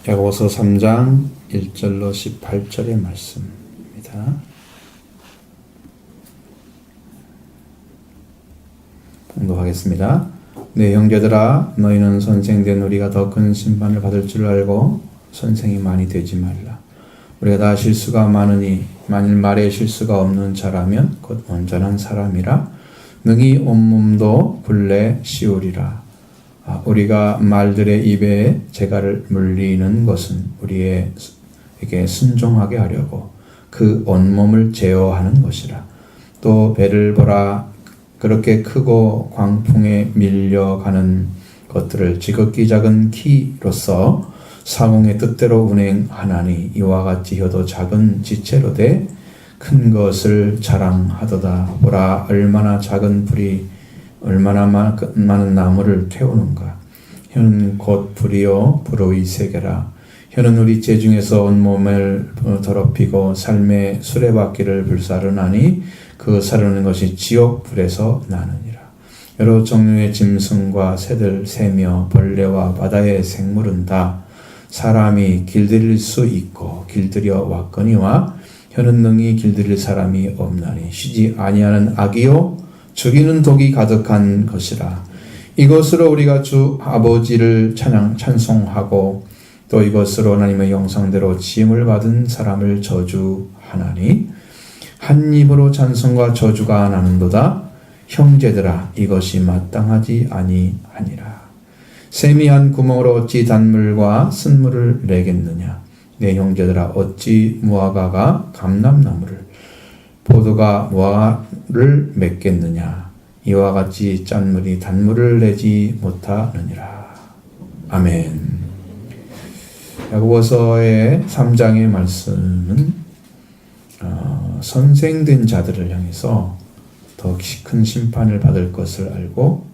야고보서 3장 1절로 18절의 말씀입니다. 공독하겠습니다. 네, 형제들아, 너희는 선생된 우리가 더 큰 심판을 받을 줄 알고 선생이 많이 되지 말라. 우리가 다 실수가 많으니 만일 말에 실수가 없는 자라면 곧 온전한 사람이라 능히 온몸도 굴레 씌우리라. 우리가 말들의 입에 재갈을 물리는 것은 우리에게 순종하게 하려고 그 온몸을 제어하는 것이라. 또 배를 보라. 그렇게 크고 광풍에 밀려가는 것들을 지극히 작은 키로서 사공의 뜻대로 운행하나니 이와 같이 혀도 작은 지체로 돼 큰 것을 자랑하도다. 보라, 얼마나 작은 불이 얼마나 많은 나무를 태우는가. 혀는 곧 불이요 불의 세계라. 혀는 우리 제 중에서 온몸을 더럽히고 삶의 수레바퀴를 불사르나니 그 사르는 것이 지옥 불에서 나느니라. 여러 종류의 짐승과 새들, 새며 벌레와 바다의 생물은 다 사람이 길들일 수 있고 길들여 왔거니와 혀는 능히 길들일 사람이 없나니 쉬지 아니하는 악이요 죽이는 독이 가득한 것이라. 이것으로 우리가 주 아버지를 찬송하고 또 이것으로 하나님의 형상대로 지음을 받은 사람을 저주하나니 한 입으로 찬송과 저주가 나는도다. 형제들아, 이것이 마땅하지 아니하니라. 샘이 한 구멍으로 어찌 단물과 쓴물을 내겠느냐. 내 형제들아, 어찌 무화과가 감람나무를 포도가 무화과를 맺겠느냐. 이와 같이 짠물이 단물을 내지 못하느니라. 아멘. 야고보서의 3장의 말씀은 선생된 자들을 향해서 더 큰 심판을 받을 것을 알고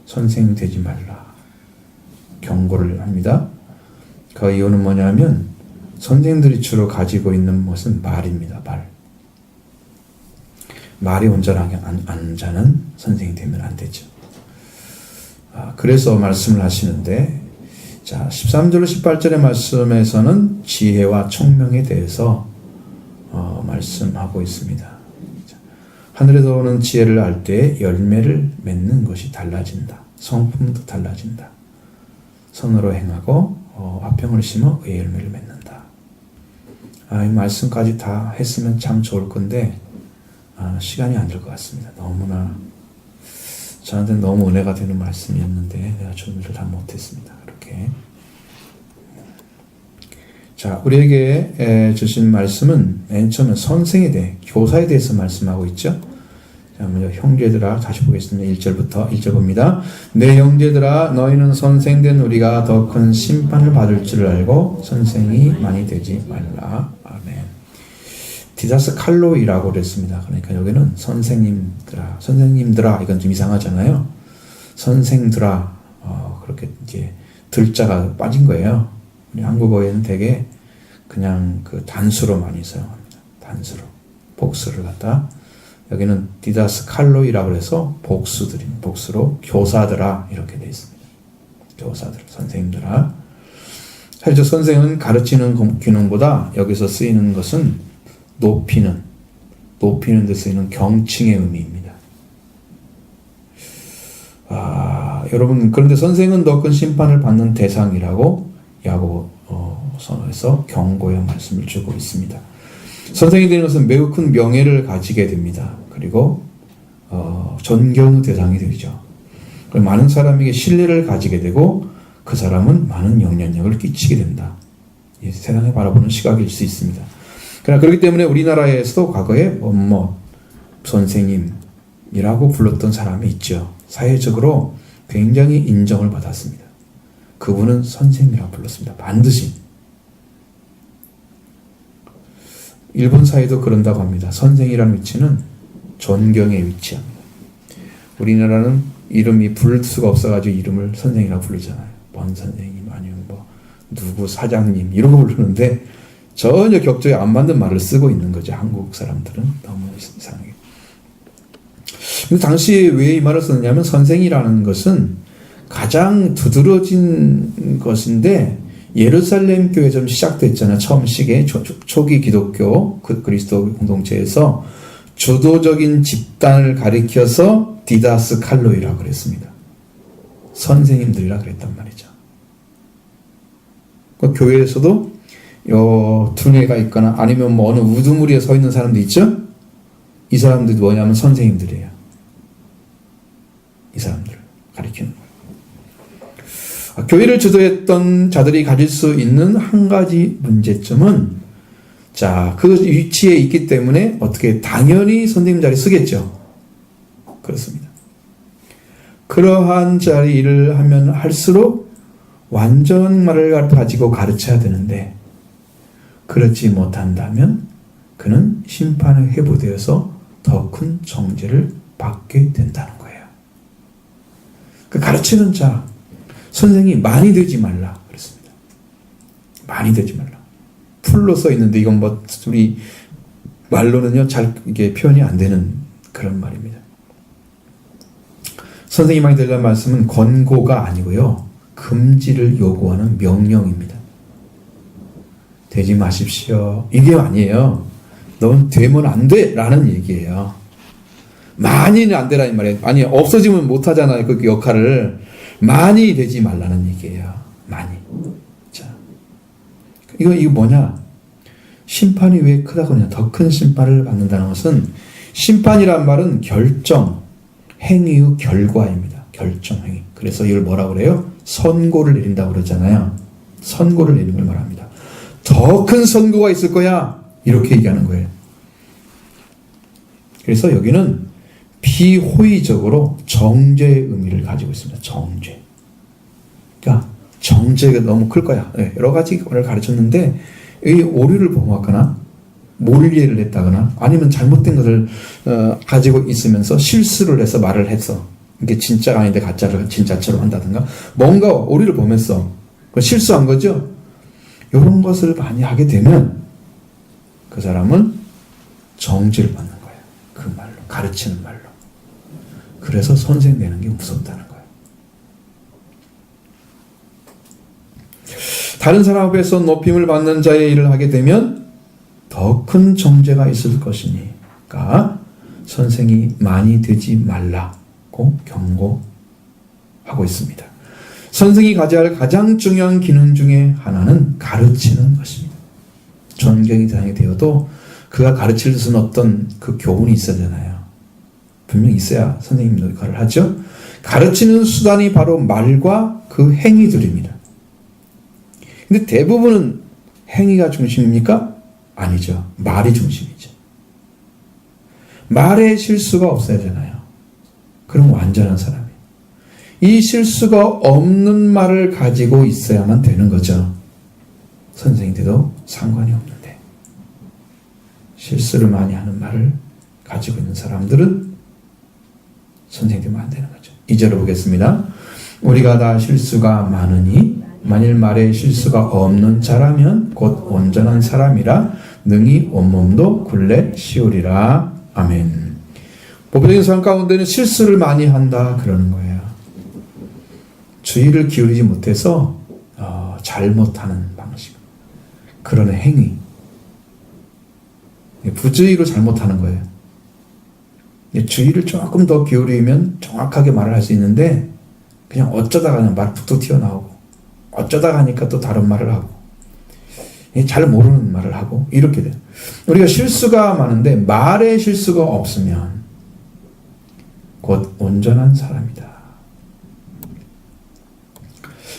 선생되지 말라 경고를 합니다. 그 이유는 뭐냐면 선생들이 주로 가지고 있는 것은 말입니다. 말이 온전하게 안 자는 선생이 되면 안 되죠. 그래서 말씀을 하시는데, 자, 13절로 18절의 말씀에서는 지혜와 총명에 대해서 말씀하고 있습니다. 하늘에서 오는 지혜를 알 때 열매를 맺는 것이 달라진다. 성품도 달라진다. 선으로 행하고 화평을 심어 의의 열매를 맺는다. 이 말씀까지 다 했으면 참 좋을 건데 시간이 안 될 것 같습니다. 너무나 저한테는 너무 은혜가 되는 말씀이었는데 내가 준비를 다 못했습니다. 그렇게. 자, 우리에게 주신 말씀은 맨 처음에 선생에 대해, 교사에 대해서 말씀하고 있죠. 자, 먼저 형제들아, 다시 보겠습니다. 1절부터 1절 봅니다. 내 형제들아, 너희는 선생된 우리가 더 큰 심판을 받을 줄 알고 선생이 많이 되지 말라. 아멘. 디다스 칼로이라고 그랬습니다. 그러니까 여기는 선생님들아, 이건 좀 이상하잖아요. 선생들아, 그렇게 이제 들자가 빠진 거예요. 우리 한국어에는 되게 그냥 그 단수로 많이 사용합니다. 단수로. 복수를 갖다. 여기는 디다스 칼로이라고 해서 복수로 교사들아 이렇게 되어 있습니다. 교사들, 선생님들아. 사실 선생은 가르치는 기능보다 여기서 쓰이는 것은 높이는 데 쓰이는 경칭의 의미입니다. 여러분, 그런데 선생은 더 큰 심판을 받는 대상이라고 야고보서에서 경고의 말씀을 주고 있습니다. 선생이 되는 것은 매우 큰 명예를 가지게 됩니다. 그리고 존경의 대상이 되죠. 많은 사람에게 신뢰를 가지게 되고 그 사람은 많은 영향력을 끼치게 된다. 세상을 바라보는 시각일 수 있습니다. 그러나 그렇기 때문에 우리나라에서도 과거에 선생님이라고 불렀던 사람이 있죠. 사회적으로 굉장히 인정을 받았습니다. 그분은 선생이라고 불렀습니다. 반드시. 일본 사회도 그런다고 합니다. 선생이라는 위치는 존경에 위치합니다. 우리나라는 이름이 부를 수가 없어가지고 이름을 선생이라고 부르잖아요. 번 선생님 아니면 누구 사장님 이런 거 부르는데 전혀 격조에 안 맞는 말을 쓰고 있는 거죠. 한국 사람들은 너무 이상하게. 근데 당시 왜 이 말을 썼냐면 선생이라는 것은 가장 두드러진 것인데 예루살렘 교회 좀 시작됐잖아요. 처음 시기에 초기 기독교 그리스도 공동체에서 주도적인 집단을 가리켜서 디다스 칼로이라고 그랬습니다. 선생님들이라 그랬단 말이죠. 그 교회에서도 두뇌가 있거나 아니면 뭐 어느 우두머리에 서 있는 사람도 있죠? 이 사람들이 뭐냐면 선생님들이에요. 이 사람들을 가리키는 거예요. 교회를 주도했던 자들이 가질 수 있는 한 가지 문제점은, 자, 그 위치에 있기 때문에 어떻게 당연히 선생님 자리 쓰겠죠. 그렇습니다. 그러한 자리를 하면 할수록 완전 말을 가지고 가르쳐야 되는데, 그렇지 못한다면 그는 심판에 회부되어서 더 큰 정죄를 받게 된다는 거예요. 그 가르치는 자, 선생이 많이 되지 말라 그랬습니다. 많이 되지 말라. 풀로 써 있는데 이건 뭐 우리 말로는요 잘 이게 표현이 안 되는 그런 말입니다. 선생이 많이 되려는 말씀은 권고가 아니고요, 금지를 요구하는 명령입니다. 되지 마십시오, 이게 아니에요. 넌 되면 안 돼 라는 얘기예요. 많이는 안 되라는 말이에요. 아니, 없어지면 못 하잖아요. 그 역할을. 많이 되지 말라는 얘기예요. 많이. 자, 이거 뭐냐? 심판이 왜 크다고 하냐? 더 큰 심판을 받는다는 것은, 심판이란 말은 결정, 행위의 결과입니다. 결정, 행위. 그래서 이걸 뭐라고 그래요? 선고를 내린다고 그러잖아요. 선고를 내리는 걸 말합니다. 더 큰 선고가 있을 거야, 이렇게 얘기하는 거예요. 그래서 여기는 비호의적으로 정죄의 의미를 가지고 있습니다. 정죄. 그러니까 정죄가 너무 클 거야. 네, 여러 가지 걸 가르쳤는데 이 오류를 범하거나 몰리를 했다거나 아니면 잘못된 것을 가지고 있으면서 실수를 해서 말을 했어. 이게 진짜가 아닌데 가짜를 진짜처럼 한다든가 뭔가 오류를 범했어. 실수한 거죠. 이런 것을 많이 하게 되면 그 사람은 정죄를 받는 거예요. 그 말로, 가르치는 말로. 그래서 선생 되는 게 무섭다는 거예요. 다른 사람 앞에서 높임을 받는 자의 일을 하게 되면 더 큰 정죄가 있을 것이니까 선생이 많이 되지 말라고 경고하고 있습니다. 선생이 가져야 할 가장 중요한 기능 중에 하나는 가르치는 것입니다. 존경이 대상이 되어도 그가 가르칠 수는 어떤 그 교훈이 있어야 되잖아요. 분명히 있어야 선생님 역할을 하죠. 가르치는 수단이 바로 말과 그 행위들입니다. 근데 대부분은 행위가 중심입니까? 아니죠. 말이 중심이죠. 말에 실수가 없어야 되나요? 그럼 완전한 사람이에요. 이 실수가 없는 말을 가지고 있어야만 되는 거죠. 선생이 돼도 상관이 없는데 실수를 많이 하는 말을 가지고 있는 사람들은 선생이 되면 안 되는 거죠. 2절을 보겠습니다. 우리가 다 실수가 많으니 만일 말에 실수가 없는 자라면 곧 온전한 사람이라 능히 온몸도 굴레 씌우리라. 아멘. 보편적인 삶 가운데는 실수를 많이 한다 그러는 거예요. 주의를 기울이지 못해서 잘못하는 방식, 그런 행위, 부주의로 잘못하는 거예요. 주의를 조금 더 기울이면 정확하게 말을 할 수 있는데 그냥 어쩌다가 그냥 말 툭툭 튀어나오고 어쩌다가 하니까 또 다른 말을 하고 잘 모르는 말을 하고 이렇게 돼요. 우리가 실수가 많은데 말에 실수가 없으면 곧 온전한 사람이다.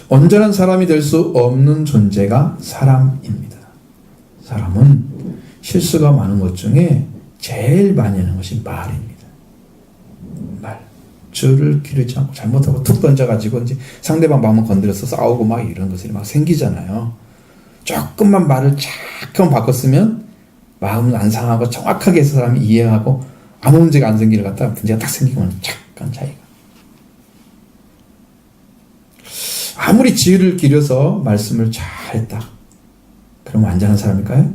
온전한 사람이 될 수 없는 존재가 사람입니다. 사람은 실수가 많은 것 중에 제일 많이 하는 것이 말입니다. 말. 줄을 기르지 않고 잘못하고 툭 던져가지고 이제 상대방 마음을 건드려서 싸우고 막 이런 것들이 막 생기잖아요. 조금만 말을 잠깐 바꿨으면 마음은 안 상하고 정확하게 해서 사람이 이해하고 아무 문제가 안 생기를 갖다가 문제가 딱 생기면 잠깐 차이가. 아무리 지혜를 기려서 말씀을 잘했다. 그럼 완전한 사람일까요?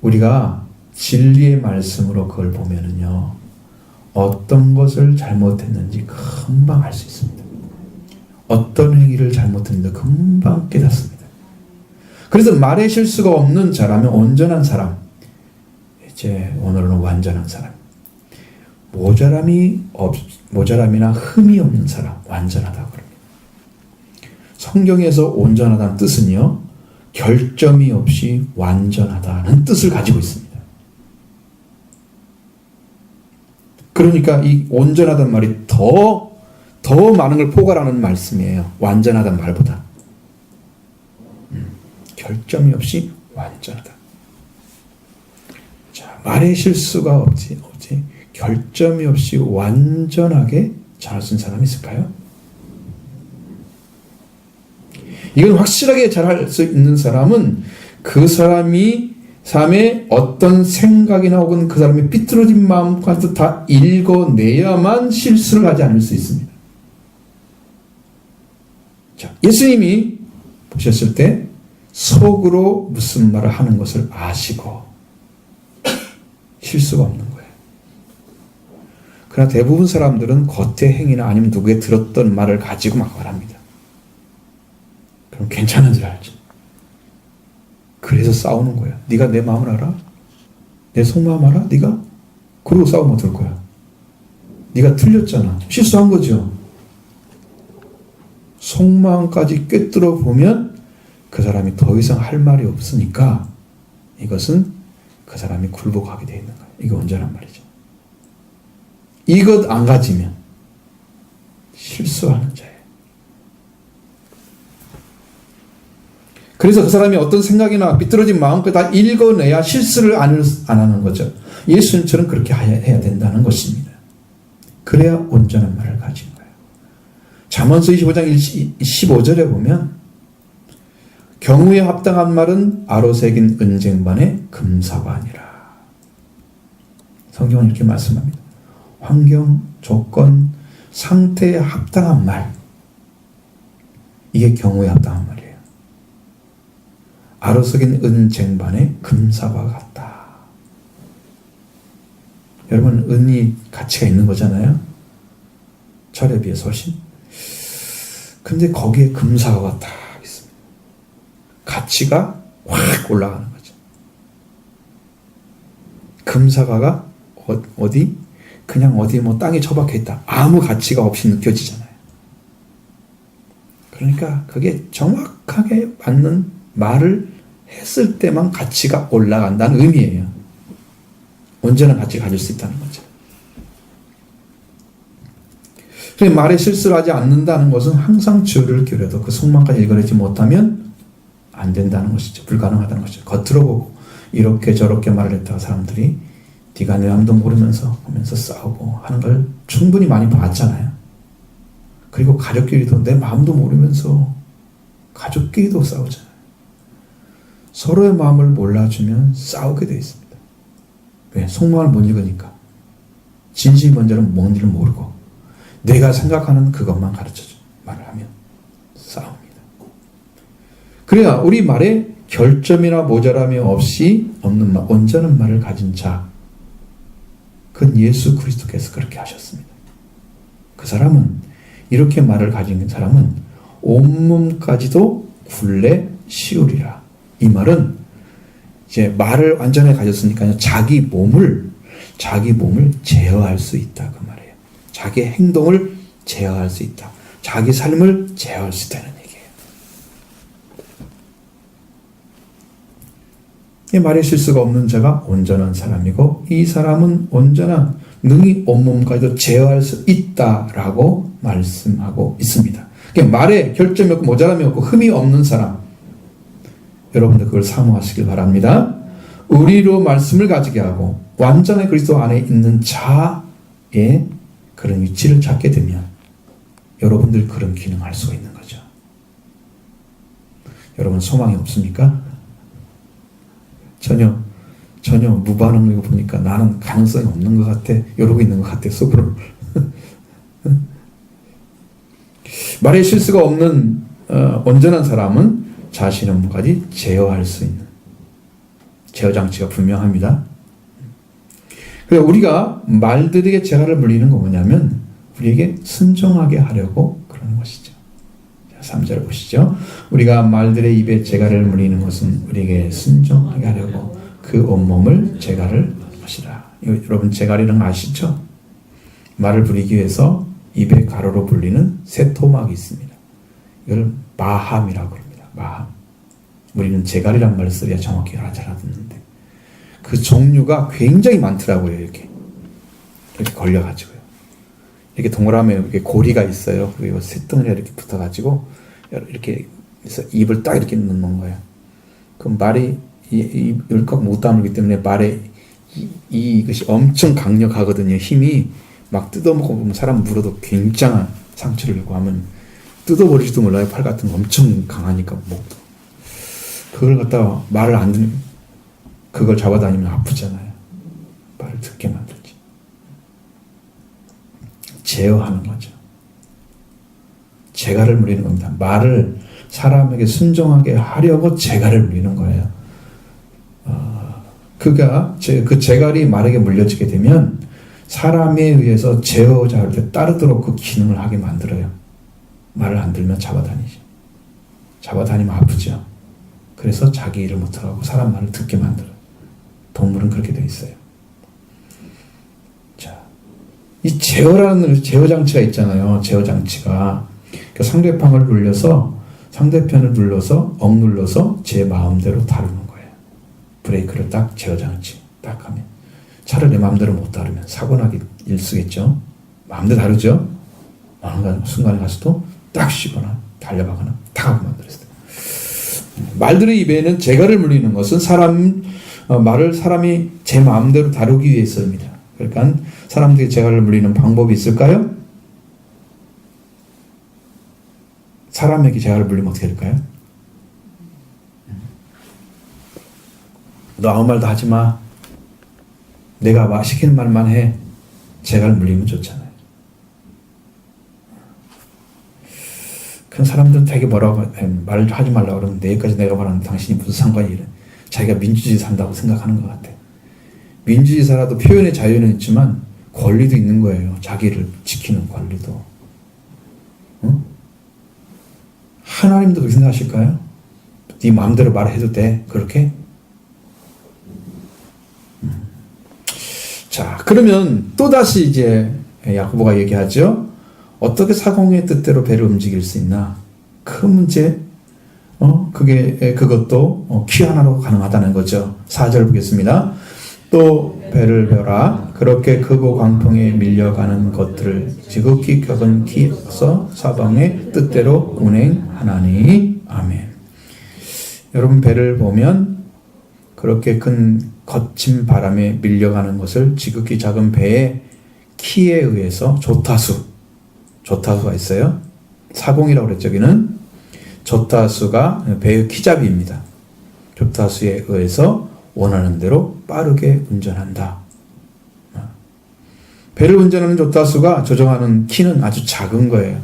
우리가 진리의 말씀으로 그걸 보면은요, 어떤 것을 잘못했는지 금방 알 수 있습니다. 어떤 행위를 잘못했는데 금방 깨닫습니다. 그래서 말에 실수가 없는 자라면 온전한 사람, 이제 오늘은 완전한 사람, 모자람이나 흠이 없는 사람, 완전하다고 합니다. 성경에서 온전하다는 뜻은요, 결점이 없이 완전하다는 뜻을 가지고 있습니다. 그러니까 이 온전하다는 말이 더 많은 걸 포괄하는 말씀이에요. 완전하다는 말보다. 결점이 없이 완전하다. 자, 말에 실수가 없지. 결점이 없이 완전하게 잘 쓴 사람이 있을까요? 이건 확실하게 잘할 수 있는 사람은 그 사람이 삶에 어떤 생각이나 혹은 그 사람의 삐뚤어진 마음까지도 다 읽어내야만 실수를 하지 않을 수 있습니다. 자, 예수님이 보셨을 때 속으로 무슨 말을 하는 것을 아시고 실수가 없는 거예요. 그러나 대부분 사람들은 겉의 행위나 아니면 누구의 들었던 말을 가지고 막 말합니다. 그럼 괜찮은 줄 알죠. 그래서 싸우는 거야. 네가 내 마음을 알아? 내 속마음 알아? 네가? 그러고 싸우면 어떨 거야? 네가 틀렸잖아. 실수한 거죠. 속마음까지 꿰뚫어 보면 그 사람이 더 이상 할 말이 없으니까 이것은 그 사람이 굴복하게 되어 있는 거예요. 이게 온전한 말이죠. 이것 안 가지면 실수하는 자예요. 그래서 그 사람이 어떤 생각이나 삐뚤어진 마음까지 다 읽어내야 실수를 안 하는 거죠. 예수님처럼 그렇게 해야 된다는 것입니다. 그래야 온전한 말을 가진 거예요. 잠언서 25장 15절에 보면 경우에 합당한 말은 아로 새긴 은쟁반의 금사가 아니라. 성경은 이렇게 말씀합니다. 환경, 조건, 상태에 합당한 말. 이게 경우에 합당한 말이에요. 아로 새긴 은쟁반의 금사과 같다. 여러분, 은이 가치가 있는 거잖아요. 철에 비해서 훨씬. 근데 거기에 금사과가 딱 있습니다. 가치가 확 올라가는 거죠. 금사과가 어디? 그냥 어디 뭐 땅에 처박혀 있다. 아무 가치가 없이 느껴지잖아요. 그러니까 그게 정확하게 맞는 말을 했을 때만 가치가 올라간다는 의미예요. 온전한 가치를 가질 수 있다는 거죠. 그래서 말에 실수를 하지 않는다는 것은 항상 주를 기울여도 그 속마음까지 읽어내지 못하면 안 된다는 것이죠. 불가능하다는 것이죠. 겉으로 보고 이렇게 저렇게 말을 했다가 사람들이 네가 내 마음도 모르면서 하면서 싸우고 하는 걸 충분히 많이 봤잖아요. 그리고 가족끼리도 내 마음도 모르면서 가족끼리도 싸우잖아요. 서로의 마음을 몰라주면 싸우게 되어 있습니다. 왜? 속마음을 못 읽으니까. 진심이 뭔지는 뭔지를 모르고 내가 생각하는 그것만 가르쳐줘. 말을 하면 싸웁니다. 그래야 우리 말에 결점이나 모자람이 없이 없는 말, 온전한 말을 가진 자, 그건 예수 그리스도께서 그렇게 하셨습니다. 그 사람은, 이렇게 말을 가진 사람은 온몸까지도 굴레 씌우리라. 이 말은 이제 말을 완전히 가졌으니까요. 자기 몸을 제어할 수 있다. 그 말이에요. 자기 행동을 제어할 수 있다. 자기 삶을 제어할 수 있다는 얘기예요. 이 말에 실수가 없는 자가 온전한 사람이고, 이 사람은 온전한 능히 온몸까지도 제어할 수 있다라고 말씀하고 있습니다. 그러니까 말에 결점이 없고 모자람이 없고 흠이 없는 사람, 여러분들 그걸 사모하시길 바랍니다. 의리로 말씀을 가지게 하고 완전한 그리스도 안에 있는 자의 그런 위치를 찾게 되면 여러분들 그런 기능할 수가 있는 거죠. 여러분 소망이 없습니까? 전혀 무반응이고 보니까 나는 가능성이 없는 것 같아. 이러고 있는 것 같아. 속으로. 말에 실수가 없는 온전한 사람은 자신의 몸까지 제어할 수 있는 제어 장치가 분명합니다. 그래서 우리가 말들에게 재갈을 물리는 건 뭐냐면 우리에게 순종하게 하려고 그러는 것이죠. 3절 보시죠. 우리가 말들의 입에 재갈을 물리는 것은 우리에게 순종하게 하려고 그 온몸을 재갈을 하시라. 여러분 재갈이라는 거 아시죠? 말을 부리기 위해서 입에 가로로 불리는 새 토막이 있습니다. 이걸 마함이라고 합니다. 마함. 우리는 재갈이란 말을 써야 정확히 잘 알아듣는데 그 종류가 굉장히 많더라고요. 이렇게 걸려가지고요. 이렇게 동그라미 이렇게 고리가 있어요. 그리고 쇳덩이가 이렇게 붙어가지고 이렇게 해서 입을 딱 이렇게 넣는 거예요. 그럼 말이 입을 꽉 못 다물기 때문에 말에 이것이 엄청 강력하거든요. 힘이 막 뜯어먹고 보면 사람 물어도 굉장한 상처를 입고 하면 뜯어버리지도 몰라요. 팔 같은 거 엄청 강하니까 목도. 그걸 갖다가 말을 안 듣는 그걸 잡아다니면 아프잖아요. 말을 듣게 만들지. 제어하는 거죠. 재갈을 물리는 겁니다. 말을 사람에게 순종하게 하려고 재갈을 물리는 거예요. 그 재갈이 말에게 물려지게 되면 사람에 의해서 제어자 할 때 따르도록 그 기능을 하게 만들어요. 말을 안 들면 잡아다니지. 잡아다니면 아프죠. 그래서 자기 일을 못하고 사람 말을 듣게 만들어요. 동물은 그렇게 돼 있어요. 자, 이 제어라는 제어 장치가 있잖아요. 제어 장치가 그러니까 상대편을 눌러서 억눌러서 제 마음대로 다루는 거예요. 브레이크를 딱 제어 장치 딱 하면 차를 내 마음대로 못 다루면 사고 나기 일쑤겠죠. 마음대로 다르죠. 어느 순간에 가서도 딱 쉬거나 달려가거나 다 하고 만들었어요. 말들의 입에는 재갈을 물리는 것은 말을 사람이 제 마음대로 다루기 위해서입니다. 그러니까 사람들이 재갈을 물리는 방법이 있을까요? 사람에게 재갈을 물리면 어떻게 될까요? 너 아무 말도 하지 마. 내가 시키는 말만 해. 재갈 물리면 좋잖아요. 그런 사람들은 되게 뭐라고 말을 하지 말라고 그러면 내일까지 내가 말하는데 당신이 무슨 상관이 이래. 자기가 민주주의 산다고 생각하는 것 같아. 민주주의 살아도 표현의 자유는 있지만 권리도 있는 거예요. 자기를 지키는 권리도. 응? 하나님도 그렇게 생각하실까요? 네 마음대로 말해도 돼. 그렇게? 자, 그러면 또다시 이제 야고보가 얘기하죠. 어떻게 사공의 뜻대로 배를 움직일 수 있나? 큰 문제. 그것도 키 하나로 가능하다는 거죠. 4절 보겠습니다. 또 배를 벼라. 그렇게 크고 광풍에 밀려가는 것들을 지극히 격은 키서 사방의 뜻대로 운행하나니. 아멘. 여러분 배를 보면 그렇게 큰 거친 바람에 밀려가는 것을 지극히 작은 배의 키에 의해서 조타수가 있어요. 사공이라고 그랬죠. 여기는 조타수가 배의 키잡이입니다. 조타수에 의해서 원하는 대로 빠르게 운전한다. 배를 운전하는 조타수가 조정하는 키는 아주 작은 거예요.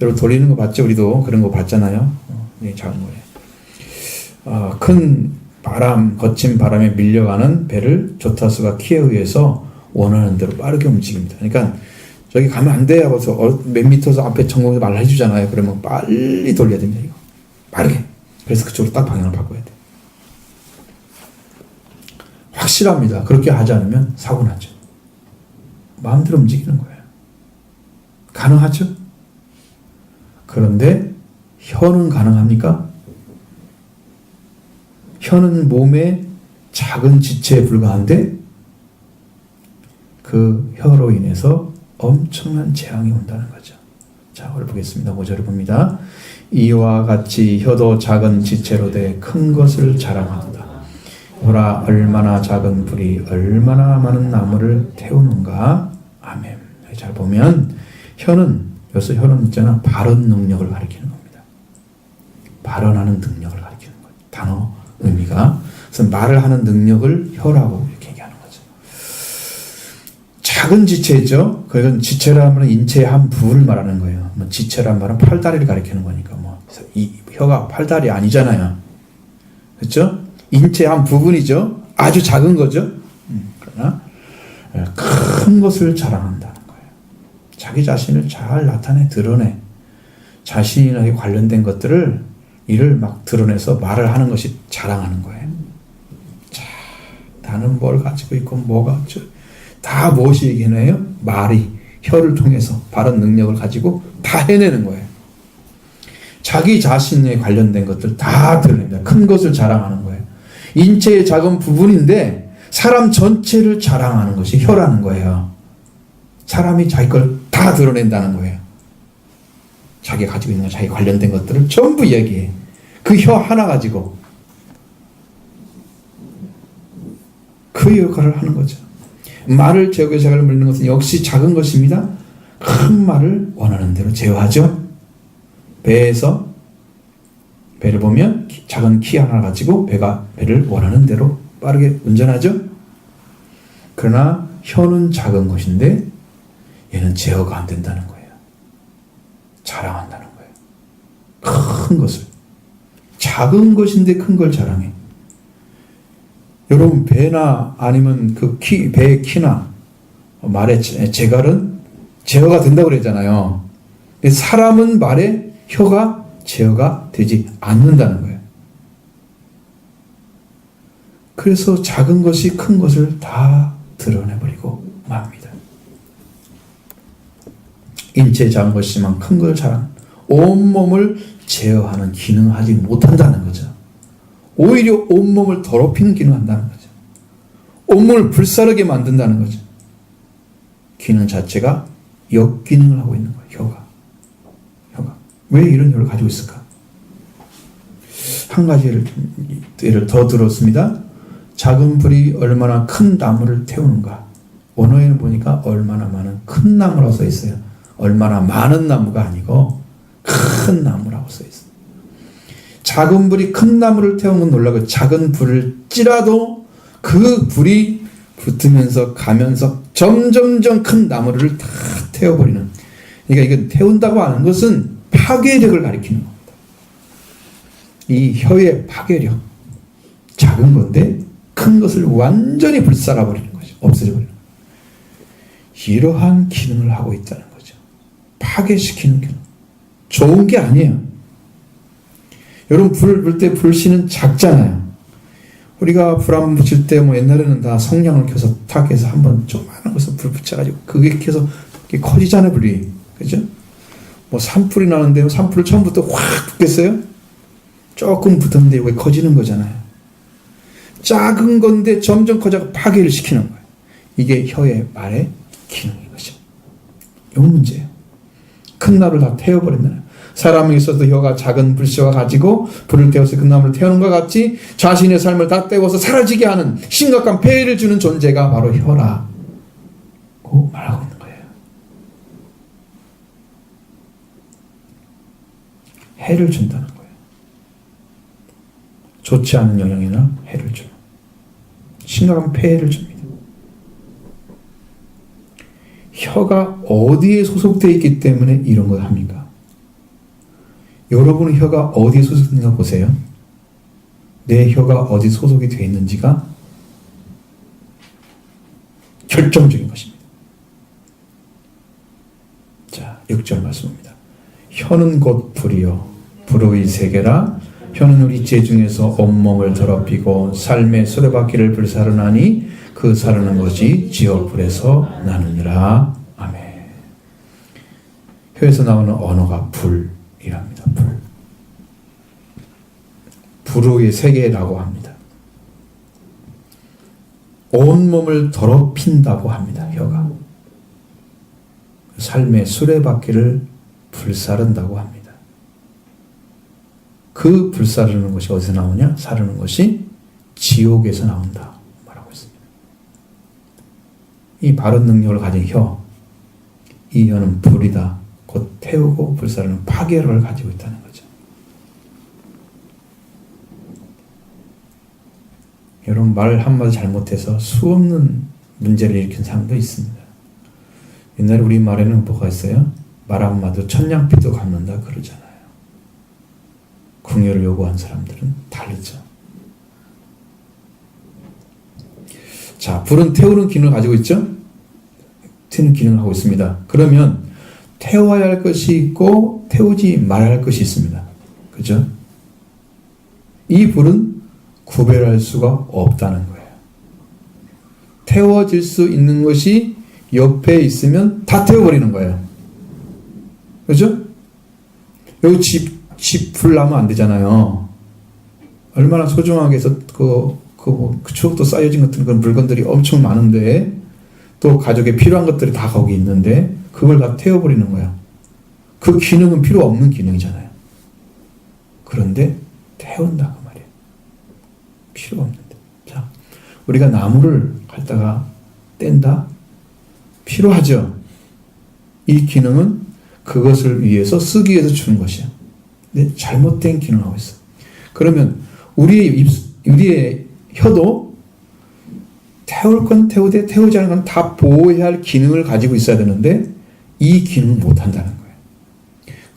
여러분 돌리는 거 봤죠? 우리도 그런 거 봤잖아요. 작은 거예요. 큰 거친 바람에 밀려가는 배를 조타수가 키에 의해서 원하는 대로 빠르게 움직입니다. 그러니까 저기 가면 안 돼 하고서 몇 미터에서 앞에 전공에서 말을 해주잖아요. 그러면 빨리 돌려야 됩니다. 이거 빠르게. 그래서 그쪽으로 딱 방향을 바꿔야 돼. 확실합니다. 그렇게 하지 않으면 사고 나죠. 마음대로 움직이는 거예요. 가능하죠? 그런데 혀는 가능합니까? 혀는 몸의 작은 지체에 불과한데 그 혀로 인해서 엄청난 재앙이 온다는 거죠. 자, 오늘 보겠습니다. 5절을 봅니다. 이와 같이 혀도 작은 지체로 돼 큰 것을 자랑하도다. 보라, 얼마나 작은 불이 얼마나 많은 나무를 태우는가. 아멘. 잘 보면 여기서 혀는 있잖아. 발언 능력을 가리키는 겁니다. 발언하는 능력을 가리키는 거예요. 단어 의미가. 그래서 말을 하는 능력을 혀라고 이렇게 얘기하는 거죠. 작은 지체죠. 그건 지체라는 말은 인체의 한 부를 말하는 거예요. 지체란 말은 팔다리를 가리키는 거니까 이 혀가 팔다리 아니잖아요. 그렇죠? 인체의 한 부분이죠. 아주 작은 거죠. 그러나 큰 것을 자랑한다는 거예요. 자기 자신을 잘 나타내 드러내. 자신에게 관련된 것들을 이를 막 드러내서 말을 하는 것이 자랑하는 거예요. 자, 나는 뭘 가지고 있고 뭐가 다 무엇이 얘기해내요? 말이 혀를 통해서 바른 능력을 가지고 다 해내는 거예요. 자기 자신에 관련된 것들 다 드러냅니다. 큰 것을 자랑하는 거예요. 인체의 작은 부분인데 사람 전체를 자랑하는 것이 혀라는 거예요. 사람이 자기 걸 다 드러낸다는 거예요. 자기가 가지고 있는 자기 관련된 것들을 전부 얘기해. 그 혀 하나 가지고 그 역할을 하는 거죠. 말을 제어하고 자갈을 물리는 것은 역시 작은 것입니다. 큰 말을 원하는 대로 제어하죠. 배에서 배를 보면 작은 키 하나 가지고 배를 원하는 대로 빠르게 운전하죠. 그러나 혀는 작은 것인데 얘는 제어가 안 된다는 거예요. 자랑한다는 거예요. 큰 것을. 작은 것인데 큰 걸 자랑해. 여러분 배나 아니면 배의 키나 말의 재갈은 제어가 된다고 그랬잖아요. 사람은 말에 혀가 제어가 되지 않는다는 거예요. 그래서 작은 것이 큰 것을 다 드러내버리고 맙니다. 인체 작은 것이지만 큰 걸 자랑, 온몸을 제어하는 기능을 하지 못한다는 거죠. 오히려 온몸을 더럽히는 기능을 한다는 거죠. 온몸을 불사르게 만든다는 거죠. 기능 자체가 역기능을 하고 있는 거예요. 혀가. 왜 이런 혀를 가지고 있을까? 한 가지 예를 더 들었습니다. 작은 불이 얼마나 큰 나무를 태우는가. 원어에는 보니까 얼마나 많은 큰 나무라고 써 있어요. 얼마나 많은 나무가 아니고 큰 나무라고 써 있어요. 작은 불이 큰 나무를 태우는 건 놀라고 작은 불을 찌라도 그 불이 붙으면서 가면서 점점점 큰 나무를 다 태워버리는. 그러니까 이거 태운다고 하는 것은 파괴력을 가리키는 겁니다. 이 혀의 파괴력. 작은 건데 큰 것을 완전히 불살아버리는 거죠. 없애버리는 거죠. 이러한 기능을 하고 있다는 거죠. 파괴시키는 기능. 좋은 게 아니에요. 여러분 불을 불 때 불씨는 작잖아요. 우리가 불 한번 붙일 때 옛날에는 다 성냥을 켜서 탁 해서 한번 조그마한 것을 불 붙여가지고 그게 켜서 커지잖아요. 불이. 그죠? 산불이 나는데 산불을 처음부터 확 붙겠어요? 조금 붙었는데 왜 커지는 거잖아요. 작은 건데 점점 커져서 파괴를 시키는 거예요. 이게 혀의 말의 기능인 거죠. 이 문제예요. 큰 나무를 다 태워버린다는. 사람이 있어도 혀가 작은 불씨와 가지고 불을 태워서 그 나무를 태우는 것 같이 자신의 삶을 다 태워서 사라지게 하는 심각한 폐해를 주는 존재가 바로 혀라고 말하고 있는 거예요. 해를 준다는 거예요. 좋지 않은 영향이나 해를 주는 심각한 폐해를 줍니다. 혀가 어디에 소속되어 있기 때문에 이런 걸 합니까? 여러분의 혀가 어디에 소속된가 보세요. 내 혀가 어디 소속이 되어 있는지가 결정적인 것입니다. 자, 6절 말씀입니다. 혀는 곧 불이요 불의 세계라. 혀는 우리 제 중에서 온몸을 더럽히고 삶의 수레바퀴를 불사르나니 그 사르는 것이 지옥불에서 나느니라. 아멘. 혀에서 나오는 언어가 불이랍니다. 불의 세계라고 합니다. 온몸을 더럽힌다고 합니다. 혀가 삶의 수레바퀴를 불사른다고 합니다. 그 불사르는 것이 어디서 나오냐? 사르는 것이 지옥에서 나온다 말하고 있습니다. 이 바른 능력을 가진 혀, 이 혀는 불이다. 곧 태우고 불사르는 파괴력을 가지고 있다는 거죠. 여러분 말 한마디 잘못해서 수없는 문제를 일으킨 사람도 있습니다. 옛날에 우리 말에는 뭐가 있어요? 말 한마디로 천냥피도 갚는다 그러잖아요. 궁여를 요구한 사람들은 다르죠. 자, 불은 태우는 기능을 가지고 있죠? 태우는 기능을 하고 있습니다. 그러면 태워야 할 것이 있고 태우지 말아야 할 것이 있습니다. 그죠? 이 불은 구별할 수가 없다는 거예요. 태워질 수 있는 것이 옆에 있으면 다 태워버리는 거예요. 그죠? 여기 집 불 나면 안 되잖아요. 얼마나 소중하게 해서 그 추억도 쌓여진 같은 그런 물건들이 엄청 많은데, 또 가족에 필요한 것들이 다 거기 있는데, 그걸 다 태워버리는 거야. 그 기능은 필요 없는 기능이잖아요. 그런데 태운다 그 말이에요. 필요 없는데. 자, 우리가 나무를 갖다가 뗀다? 필요하죠. 이 기능은 그것을 위해서 쓰기 위해서 주는 것이야. 근데 잘못된 기능을 하고 있어. 그러면 우리의 혀도 태울 건 태우되 태우지 않은 건 다 보호해야 할 기능을 가지고 있어야 되는데 이 기능을 못 한다는 거예요.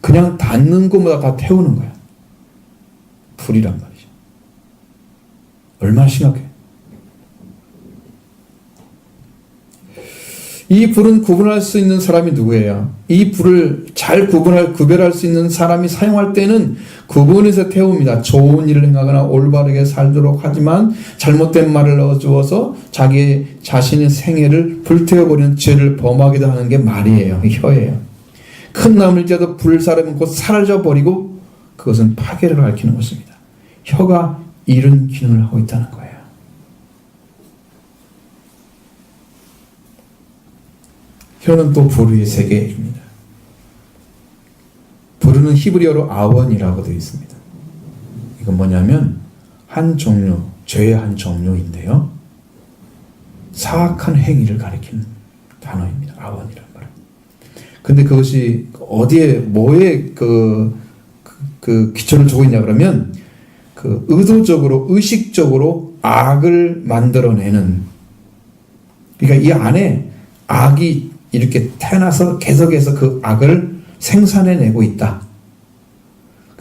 그냥 닿는 것마다 다 태우는 거야. 불이란 말이죠. 얼마나 심각해. 이 불은 구분할 수 있는 사람이 누구예요? 이 불을 잘 구별할 수 있는 사람이 사용할 때는 구분해서 태웁니다. 좋은 일을 행하거나 올바르게 살도록 하지만 잘못된 말을 넣어주어서 자신의 생애를 불태워버리는 죄를 범하기도 하는 게 말이에요. 혀예요. 큰 나무를 쬐도 불사르면 곧 사라져버리고 그것은 파괴를 가리키는 것입니다. 혀가 이런 기능을 하고 있다는 거예요. 혀는 또 불의 세계입니다. 불은 히브리어로 아원이라고 되어 있습니다. 이건 뭐냐면 한 종류, 죄의 한 종류인데요. 사악한 행위를 가리키는 단어입니다. 아원이란 말은. 근데 그것이 어디에, 뭐에 기초를 두고 있냐 그러면 의도적으로, 의식적으로 악을 만들어내는, 그러니까 이 안에 악이 이렇게 태어나서 계속해서 그 악을 생산해내고 있다.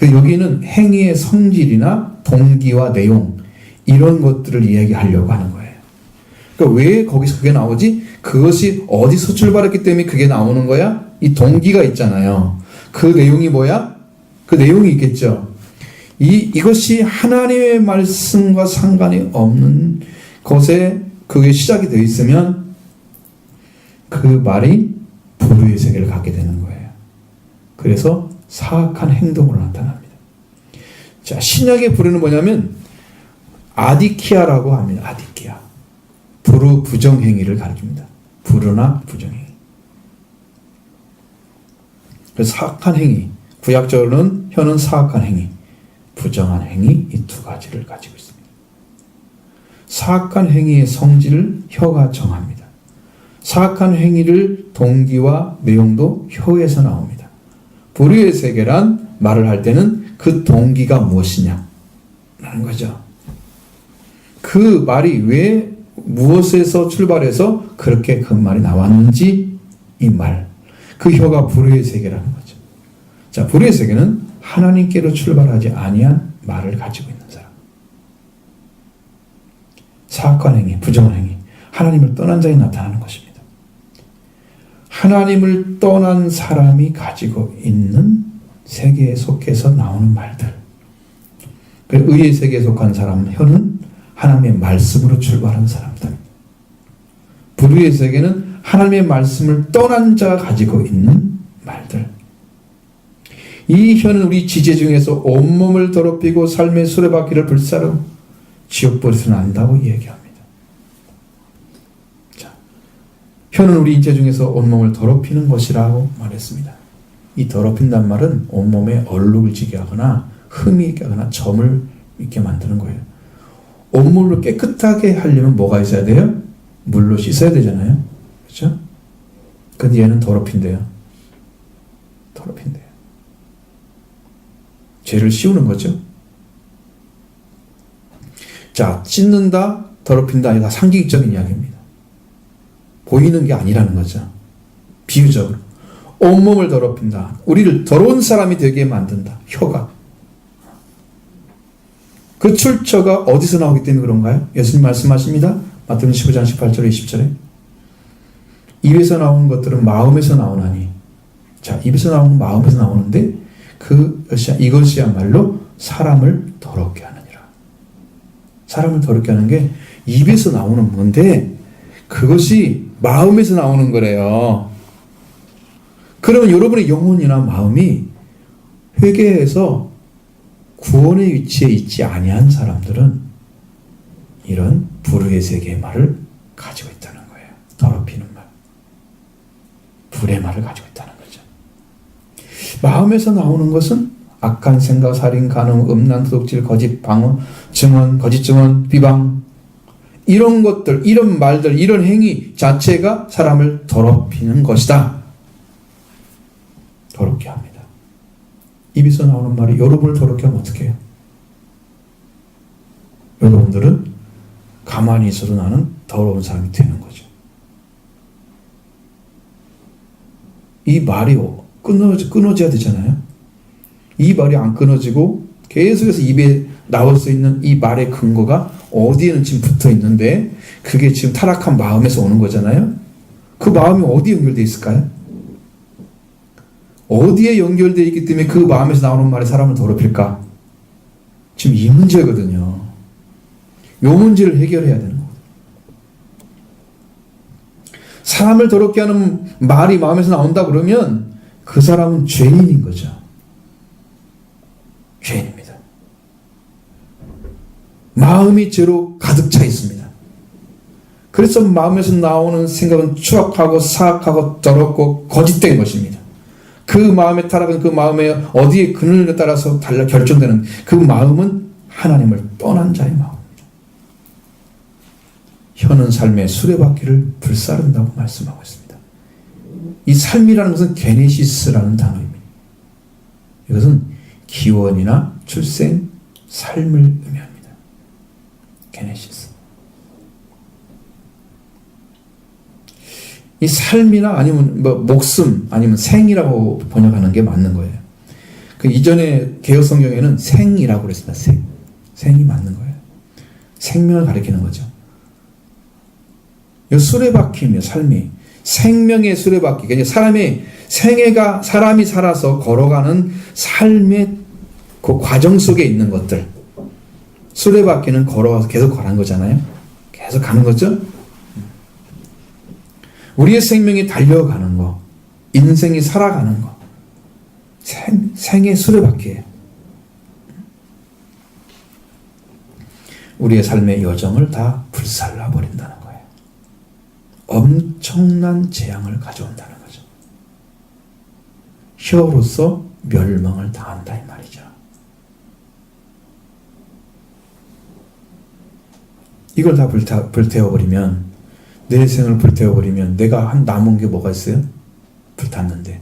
여기는 행위의 성질이나 동기와 내용, 이런 것들을 이야기하려고 하는 거예요. 그러니까 왜 거기서 그게 나오지? 그것이 어디서 출발했기 때문에 그게 나오는 거야? 이 동기가 있잖아요. 그 내용이 뭐야? 그 내용이 있겠죠. 이것이 하나님의 말씀과 상관이 없는 것에 그게 시작이 되어 있으면 그 말이 불의의 세계를 갖게 되는 거예요. 그래서 사악한 행동으로 나타납니다. 자, 신약의 불의는 뭐냐면 아디키아라고 합니다. 아디키아. 불의 부정행위를 가리킵니다. 불의나 부정행위. 그래서 사악한 행위. 구약적으로는 혀는 사악한 행위, 부정한 행위, 이 두 가지를 가지고 있습니다. 사악한 행위의 성질을 혀가 정합니다. 사악한 행위를 동기와 내용도 혀에서 나옵니다. 불의의 세계란 말을 할 때는 그 동기가 무엇이냐 라는 거죠. 그 말이 왜 무엇에서 출발해서 그렇게 그 말이 나왔는지, 이 말, 그 혀가 불의의 세계라는 거죠. 자, 불의의 세계는 하나님께로 출발하지 아니한 말을 가지고 있는 사람. 사악한 행위, 부정한 행위, 하나님을 떠난 자에 나타나는 것입니다. 하나님을 떠난 사람이 가지고 있는 세계에 속해서 나오는 말들. 의의 세계에 속한 사람, 혀는 하나님의 말씀으로 출발한 사람들. 불의의 세계는 하나님의 말씀을 떠난 자가 가지고 있는 말들. 이 혀는 우리 지체 중에서 온몸을 더럽히고 삶의 수레바퀴를 불사르고 지옥불에서 난다고 얘기합니다. 혀는 우리 인체 중에서 온몸을 더럽히는 것이라고 말했습니다. 이 더럽힌다는 말은 온몸에 얼룩을 지게 하거나 흠이 있게 하거나 점을 있게 만드는 거예요. 온몸을 깨끗하게 하려면 뭐가 있어야 돼요? 물로 씻어야 되잖아요. 그렇죠? 근데 얘는 더럽힌대요. 더럽힌대요. 죄를 씌우는 거죠. 자, 찢는다, 더럽힌다, 이거 상징적인 이야기입니다. 보이는 게 아니라는 거죠. 비유적으로. 온몸을 더럽힌다. 우리를 더러운 사람이 되게 만든다. 혀가. 그 출처가 어디서 나오기 때문에 그런가요? 예수님 말씀하십니다. 마태복음 15장 18절에 20절에. 입에서 나오는 것들은 마음에서 나오나니. 자, 입에서 나오는 건 마음에서 나오는데 이것이야말로 사람을 더럽게 하느니라. 사람을 더럽게 하는 게 입에서 나오는 건데 그것이 마음에서 나오는 거래요. 그러면 여러분의 영혼이나 마음이 회개해서 구원의 위치에 있지 아니한 사람들은 이런 불의 세계의 말을 가지고 있다는 거예요. 더럽히는 말, 불의 말을 가지고 있다는 거죠. 마음에서 나오는 것은 악한 생각, 살인, 간음, 음란, 도둑질, 거짓, 방언, 거짓 증언, 비방, 이런 것들, 이런 말들, 이런 행위 자체가 사람을 더럽히는 것이다. 더럽게 합니다. 입에서 나오는 말이 여러분을 더럽게 하면 어떻게 해요? 여러분들은 가만히 있어도 나는 더러운 사람이 되는 거죠. 이 말이 끊어져야 되잖아요. 이 말이 안 끊어지고 계속해서 입에 나올 수 있는 이 말의 근거가 어디에는 지금 붙어 있는데 그게 지금 타락한 마음에서 오는 거잖아요. 그 마음이 어디에 연결되어 있을까요? 어디에 연결되어 있기 때문에 그 마음에서 나오는 말이 사람을 더럽힐까? 지금 이 문제거든요. 이 문제를 해결해야 되는 거예요. 사람을 더럽게 하는 말이 마음에서 나온다 그러면 그 사람은 죄인인 거죠. 죄인입니다. 마음이 죄로 가득 차 있습니다. 그래서 마음에서 나오는 생각은 추악하고 사악하고 더럽고 거짓된 것입니다. 그 마음의 타락은 그 마음의 어디에 그늘에 따라서 달라 결정되는 그 마음은 하나님을 떠난 자의 마음입니다. 혀는 삶의 수레바퀴를 불사른다고 말씀하고 있습니다. 이 삶이라는 것은 게네시스라는 단어입니다. 이것은 기원이나 출생, 삶을 의미합니다. 게네시스. 이 삶이나 아니면 목숨 아니면 생이라고 번역하는 게 맞는 거예요. 그 이전에 개역 성경에는 생이라고 그랬습니다. 생이 맞는 거예요. 생명을 가리키는 거죠. 이 수레바퀴며 삶이 생명의 수레바퀴, 그러니까 사람이 살아서 걸어가는 삶의 그 과정 속에 있는 것들. 수레바퀴는 걸어가서 계속 가는 거잖아요. 계속 가는 거죠. 우리의 생명이 달려가는 거, 인생이 살아가는 거, 생의 수레바퀴예요. 우리의 삶의 여정을 다 불살라 버린다는 거예요. 엄청난 재앙을 가져온다는 거죠. 혀로서 멸망을 당한다 이 말이죠. 이걸 다 불태워버리면, 내 생을 불태워버리면 내가 남은 게 뭐가 있어요? 불탔는데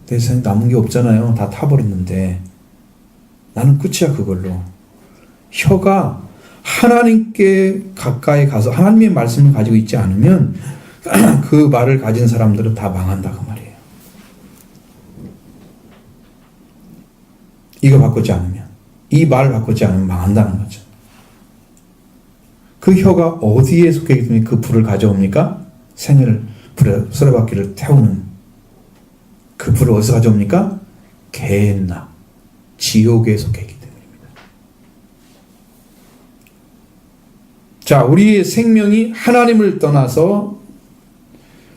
내 생에 남은 게 없잖아요. 다 타버렸는데 나는 끝이야. 그걸로 혀가 하나님께 가까이 가서 하나님의 말씀을 가지고 있지 않으면 그 말을 가진 사람들은 다 망한다 그 말이에요. 이거 바꾸지 않으면, 이 말을 바꾸지 않으면 망한다는 거죠. 그 혀가 어디에 속해 있으면 그 불을 가져옵니까? 생을 불에 수레바퀴를 태우는 그 불을 어디서 가져옵니까? 게헨나, 지옥에 속해 있기 때문입니다. 자, 우리의 생명이 하나님을 떠나서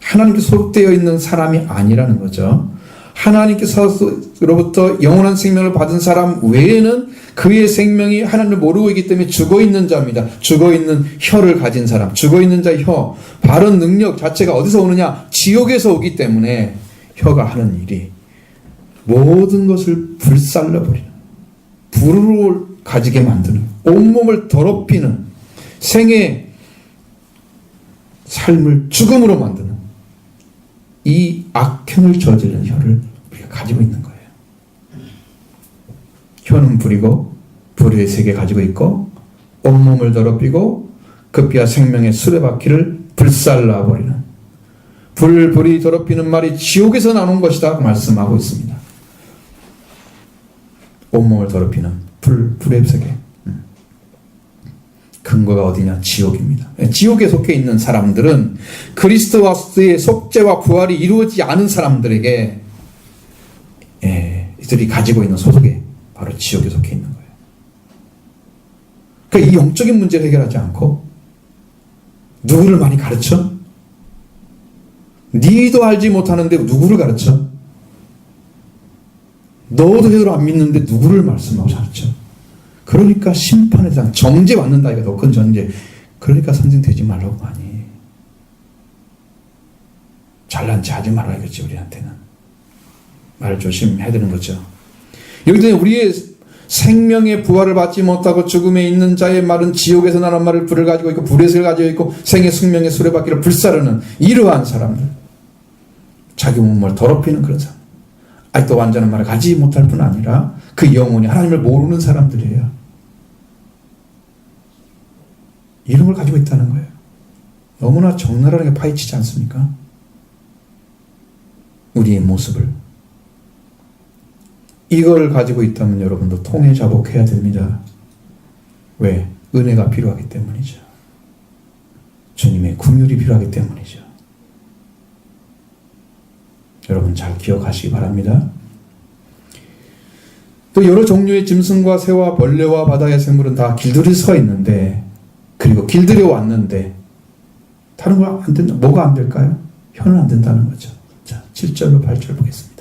하나님께 소속되어 있는 사람이 아니라는 거죠. 하나님께서로부터 영원한 생명을 받은 사람 외에는 그의 생명이 하나님을 모르고 있기 때문에 죽어있는 자입니다. 죽어있는 혀를 가진 사람, 죽어있는 자의 혀, 발언 능력 자체가 어디서 오느냐? 지옥에서 오기 때문에 혀가 하는 일이 모든 것을 불살라버리는, 불을 가지게 만드는, 온몸을 더럽히는, 생의 삶을 죽음으로 만드는 이 악행을 저지르는 혀를 우리가 가지고 있는 거예요. 혀는 불이고 불의 세계 가지고 있고 온몸을 더럽히고 급기야 생명의 수레바퀴를 불살라버리는, 불이 더럽히는 말이 지옥에서 나오는 것이다 말씀하고 있습니다. 온몸을 더럽히는 불의 세계. 근거가 어디냐? 지옥입니다. 지옥에 속해 있는 사람들은 그리스도와의 속죄와 부활이 이루어지지 않은 사람들에게 자식들이 가지고 있는 소속에 바로 지옥에 속해 있는 거예요. 그러니까 이 영적인 문제를 해결하지 않고 누구를 많이 가르쳐? 니도 알지 못하는데 누구를 가르쳐? 너도 제대로 안 믿는데 누구를 말씀하고 가르쳐? 그러니까 심판에 대한 정죄 받는다. 이게 더 큰 정죄. 그러니까 선생 되지 말라고 하니. 잘난 체 하지 말아야겠지, 우리한테는. 말을 조심해야 되는 거죠. 여기서 우리의 생명의 부활을 받지 못하고 죽음에 있는 자의 말은 지옥에서 나는 말을 불을 가지고 있고 불의 술 가지고 있고 생의 숙명의 수레바퀴를 불사르는 이러한 사람들. 자기 몸을 더럽히는 그런 사람. 아직도 완전한 말을 가지지 못할 뿐 아니라 그 영혼이 하나님을 모르는 사람들이에요. 이런 걸 가지고 있다는 거예요. 너무나 적나라하게 파헤치지 않습니까? 우리의 모습을. 이걸 가지고 있다면 여러분도 통해 자복해야 됩니다. 왜? 은혜가 필요하기 때문이죠. 주님의 긍휼이 필요하기 때문이죠. 여러분 잘 기억하시기 바랍니다. 또 여러 종류의 짐승과 새와 벌레와 바다의 생물은 다 길들여 서 있는데, 그리고 길들여 왔는데 다른 거 안 된다. 뭐가 안 될까요? 혀는 안 된다는 거죠. 자, 7절로 8절 보겠습니다.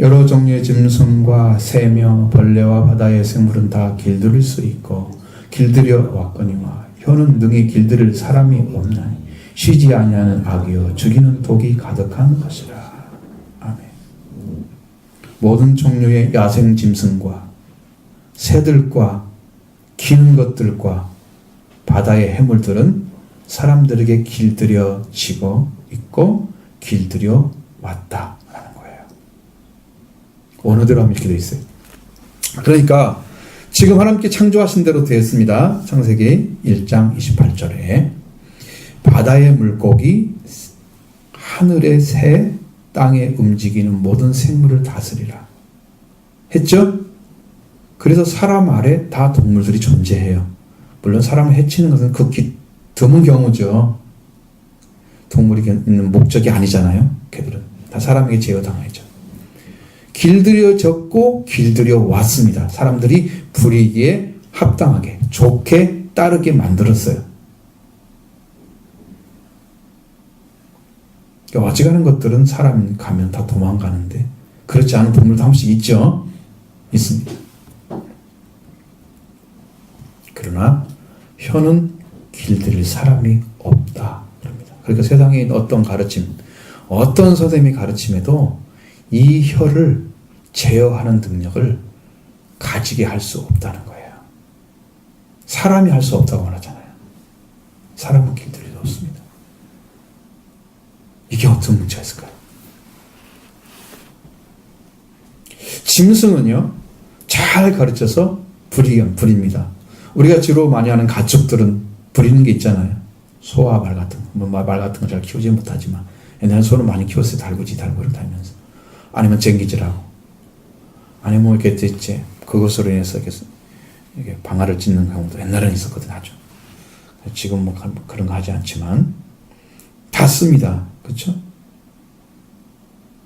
여러 종류의 짐승과 새며 벌레와 바다의 생물은 다 길들일 수 있고 길들여 왔거니와 혀는 능히 길들일 사람이 없나니 쉬지 아니하는 악이요 죽이는 독이 가득한 것이라. 아멘. 모든 종류의 야생 짐승과 새들과 기는 것들과 바다의 해물들은 사람들에게 길들여지고 있고 길들여 왔다라는 거예요. 원어대로 하면 이렇게 되어 있어요. 그러니까 지금 하나님께 창조하신 대로 되었습니다. 창세기 1장 28절에 바다의 물고기, 하늘의 새, 땅에 움직이는 모든 생물을 다스리라 했죠? 그래서 사람 아래 다 동물들이 존재해요. 물론 사람을 해치는 것은 극히 드문 경우죠. 동물이 있는 목적이 아니잖아요. 걔들은 다 사람에게 제어당하죠. 길들여졌고 길들여 왔습니다. 사람들이 부리기에 합당하게 좋게 따르게 만들었어요. 그러니까 어지간한 것들은 사람 가면 다 도망가는데 그렇지 않은 동물도 한 번씩 있죠. 있습니다. 그러나 혀는 길들일 사람이 없다. 그러니까 세상에 있는 어떤 가르침, 어떤 선생님의 가르침에도 이 혀를 제어하는 능력을 가지게 할 수 없다는 거예요. 사람이 할 수 없다고 말하잖아요. 사람은 길들일 수 없습니다. 이게 어떤 문제가 있을까요? 짐승은요, 잘 가르쳐서 부립니다. 우리가 주로 많이 하는 가축들은 부리는 게 있잖아요. 소와 말 같은 거, 말 같은 거 잘 키우지 못하지만 옛날에 소는 많이 키웠어요. 달구지 달구를 달면서. 아니면 쟁기질하고, 아니면 뭐 이렇게 이제 그것으로 인해서 이렇게 방아를 찢는 경우도 옛날에는 있었거든 아주. 지금 뭐 그런 거 하지 않지만 다 씁니다. 그렇죠?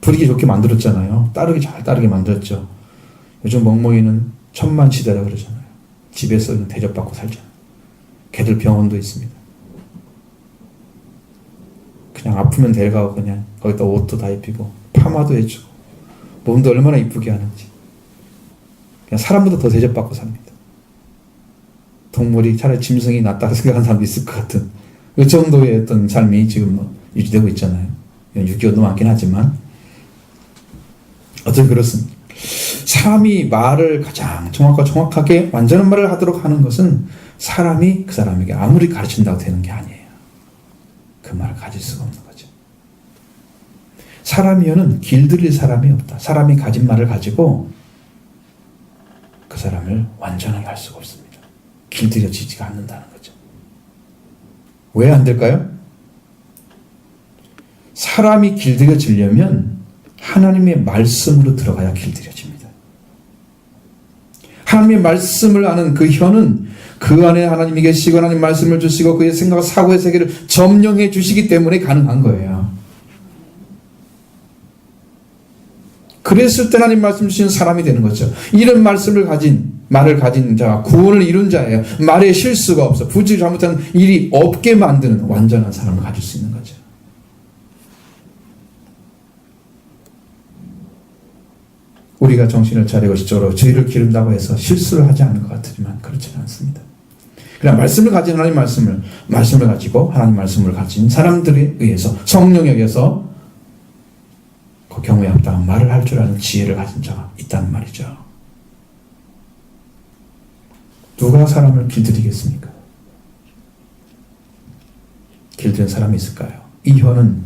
부리기 좋게 만들었잖아요. 잘 따르게 만들었죠. 요즘 멍멍이는 천만치대라 그러잖아요. 집에서 대접받고 살잖아요. 걔들 병원도 있습니다. 그냥 아프면 데려가고 그냥 거기다 옷도 다 입히고 파마도 해주고 몸도 얼마나 이쁘게 하는지. 그냥 사람보다 더 대접받고 삽니다. 동물이 차라리 짐승이 낫다고 생각하는 사람도 있을 것 같은 그 정도의 어떤 삶이 지금 뭐 유지되고 있잖아요. 6.25도 많긴 하지만 어쨌든 그렇습니다. 사람이 말을 가장 정확하게 완전한 말을 하도록 하는 것은 사람이 그 사람에게 아무리 가르친다고 되는 게 아니에요. 그 말을 가질 수가 없는 거죠. 사람이여는 길들일 사람이 없다. 사람이 가진 말을 가지고 그 사람을 완전하게 할 수가 없습니다. 길들여지지가 않는다는 거죠. 왜 안 될까요? 사람이 길들여지려면 하나님의 말씀으로 들어가야 길들여집니다. 하나님의 말씀을 아는 그 혀는 그 안에 하나님이 계시고 하나님 말씀을 주시고 그의 생각과 사고의 세계를 점령해 주시기 때문에 가능한 거예요. 그랬을 때 하나님 말씀 주시는 사람이 되는 거죠. 이런 말을 가진 자가 구원을 이룬 자예요. 말에 실수가 없어. 부지 잘못한 일이 없게 만드는 완전한 사람을 가질 수 있는 거죠. 우리가 정신을 차리고 시적으로 죄를 기른다고 해서 실수를 하지 않을 것 같지만 그렇지는 않습니다. 그냥 말씀을 가진 하나님 말씀을 가지고 하나님 말씀을 가진 사람들에 의해서 성령에 의해서 그 경우에 합당한 말을 할 줄 아는 지혜를 가진 자가 있다는 말이죠. 누가 사람을 길들이겠습니까? 길들인 사람이 있을까요? 이 혀는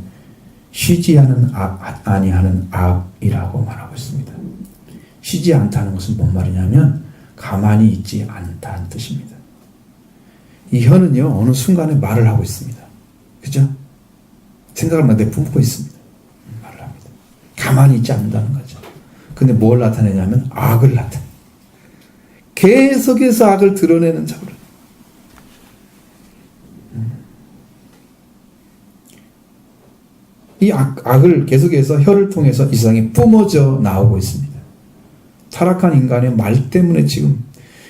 쉬지 아니하는 악이라고 말하고 있습니다. 쉬지 않다는 것은 뭔 말이냐면 가만히 있지 않다는 뜻입니다. 이 혀는요 어느 순간에 말을 하고 있습니다. 그죠? 생각을 내뿜고 있습니다. 말을 합니다. 가만히 있지 않는다는 거죠. 근데 뭘 나타내냐면 악을 나타내. 계속해서 악을 드러내는 자로. 이 악을 계속해서 혀를 통해서 이 세상에 뿜어져 나오고 있습니다. 타락한 인간의 말 때문에 지금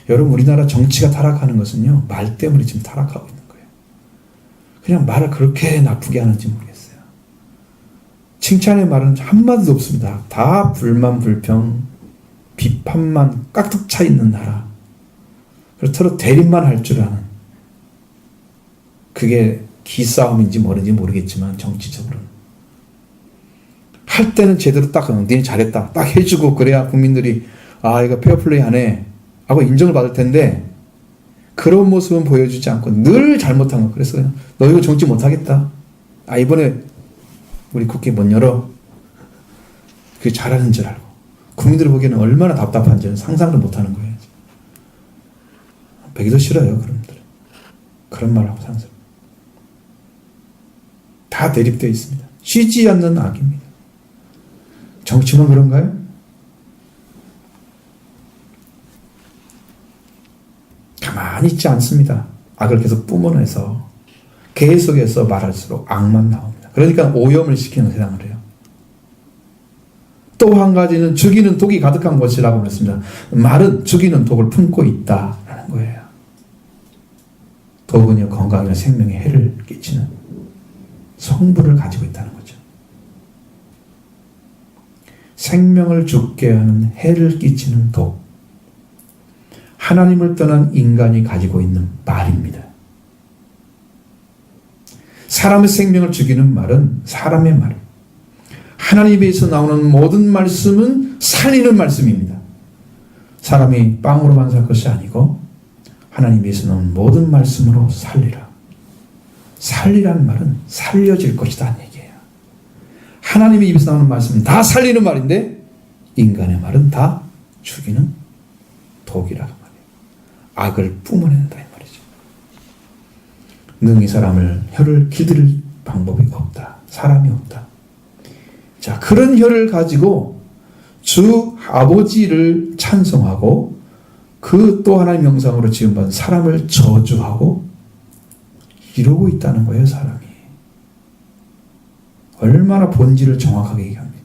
여러분 우리나라 정치가 타락하는 것은요 말 때문에 지금 타락하고 있는 거예요. 그냥 말을 그렇게 나쁘게 하는지 모르겠어요. 칭찬의 말은 한마디도 없습니다. 다 불만 불평 비판만 깍둑 차 있는 나라. 그리고 서로 대립만 할 줄 아는 그게 기싸움인지 뭐인지 모르겠지만 정치적으로는 할 때는 제대로 딱 니네 잘했다 딱 해주고 그래야 국민들이 아 이거 페어플레이 하네 하고 인정을 받을 텐데 그런 모습은 보여주지 않고 늘 잘못한 거. 그래서 너 이거 정치 못하겠다. 아 이번에 우리 국회 못 열어. 그게 잘하는 줄 알고 국민들이 보기에는 얼마나 답답한지는 상상도 못하는 거예요. 배기도 싫어요. 그런 말을 하고 사는 사람 다 대립되어 있습니다. 쉬지 않는 악입니다. 정치만 그런가요? 가만히 있지 않습니다. 악을 계속 뿜어내서 계속해서 말할수록 악만 나옵니다. 그러니까 오염을 시키는 세상을 해요. 또 한 가지는 죽이는 독이 가득한 것이라고 그랬습니다. 말은 죽이는 독을 품고 있다라는 거예요. 독은요 건강이나 생명에 해를 끼치는 성분을 가지고 있다는 거죠. 생명을 죽게 하는 해를 끼치는 독. 하나님을 떠난 인간이 가지고 있는 말입니다. 사람의 생명을 죽이는 말은 사람의 말. 하나님에서 나오는 모든 말씀은 살리는 말씀입니다. 사람이 빵으로만 살 것이 아니고 하나님에서 나오는 모든 말씀으로 살리라. 살리라는 말은 살려질 것이다 하는 얘기예요. 하나님의 입에서 나오는 말씀은 다 살리는 말인데 인간의 말은 다 죽이는 독이라고 말해요. 악을 뿜어낸다 이 말이죠. 능히 사람을 혀를 길들일 방법이 없다. 사람이 없다. 자, 그런 혀를 가지고 주 아버지를 찬송하고 그 또 하나의 명상으로 지음받은 사람을 저주하고 이러고 있다는 거예요. 사람이. 얼마나 본질을 정확하게 얘기합니다.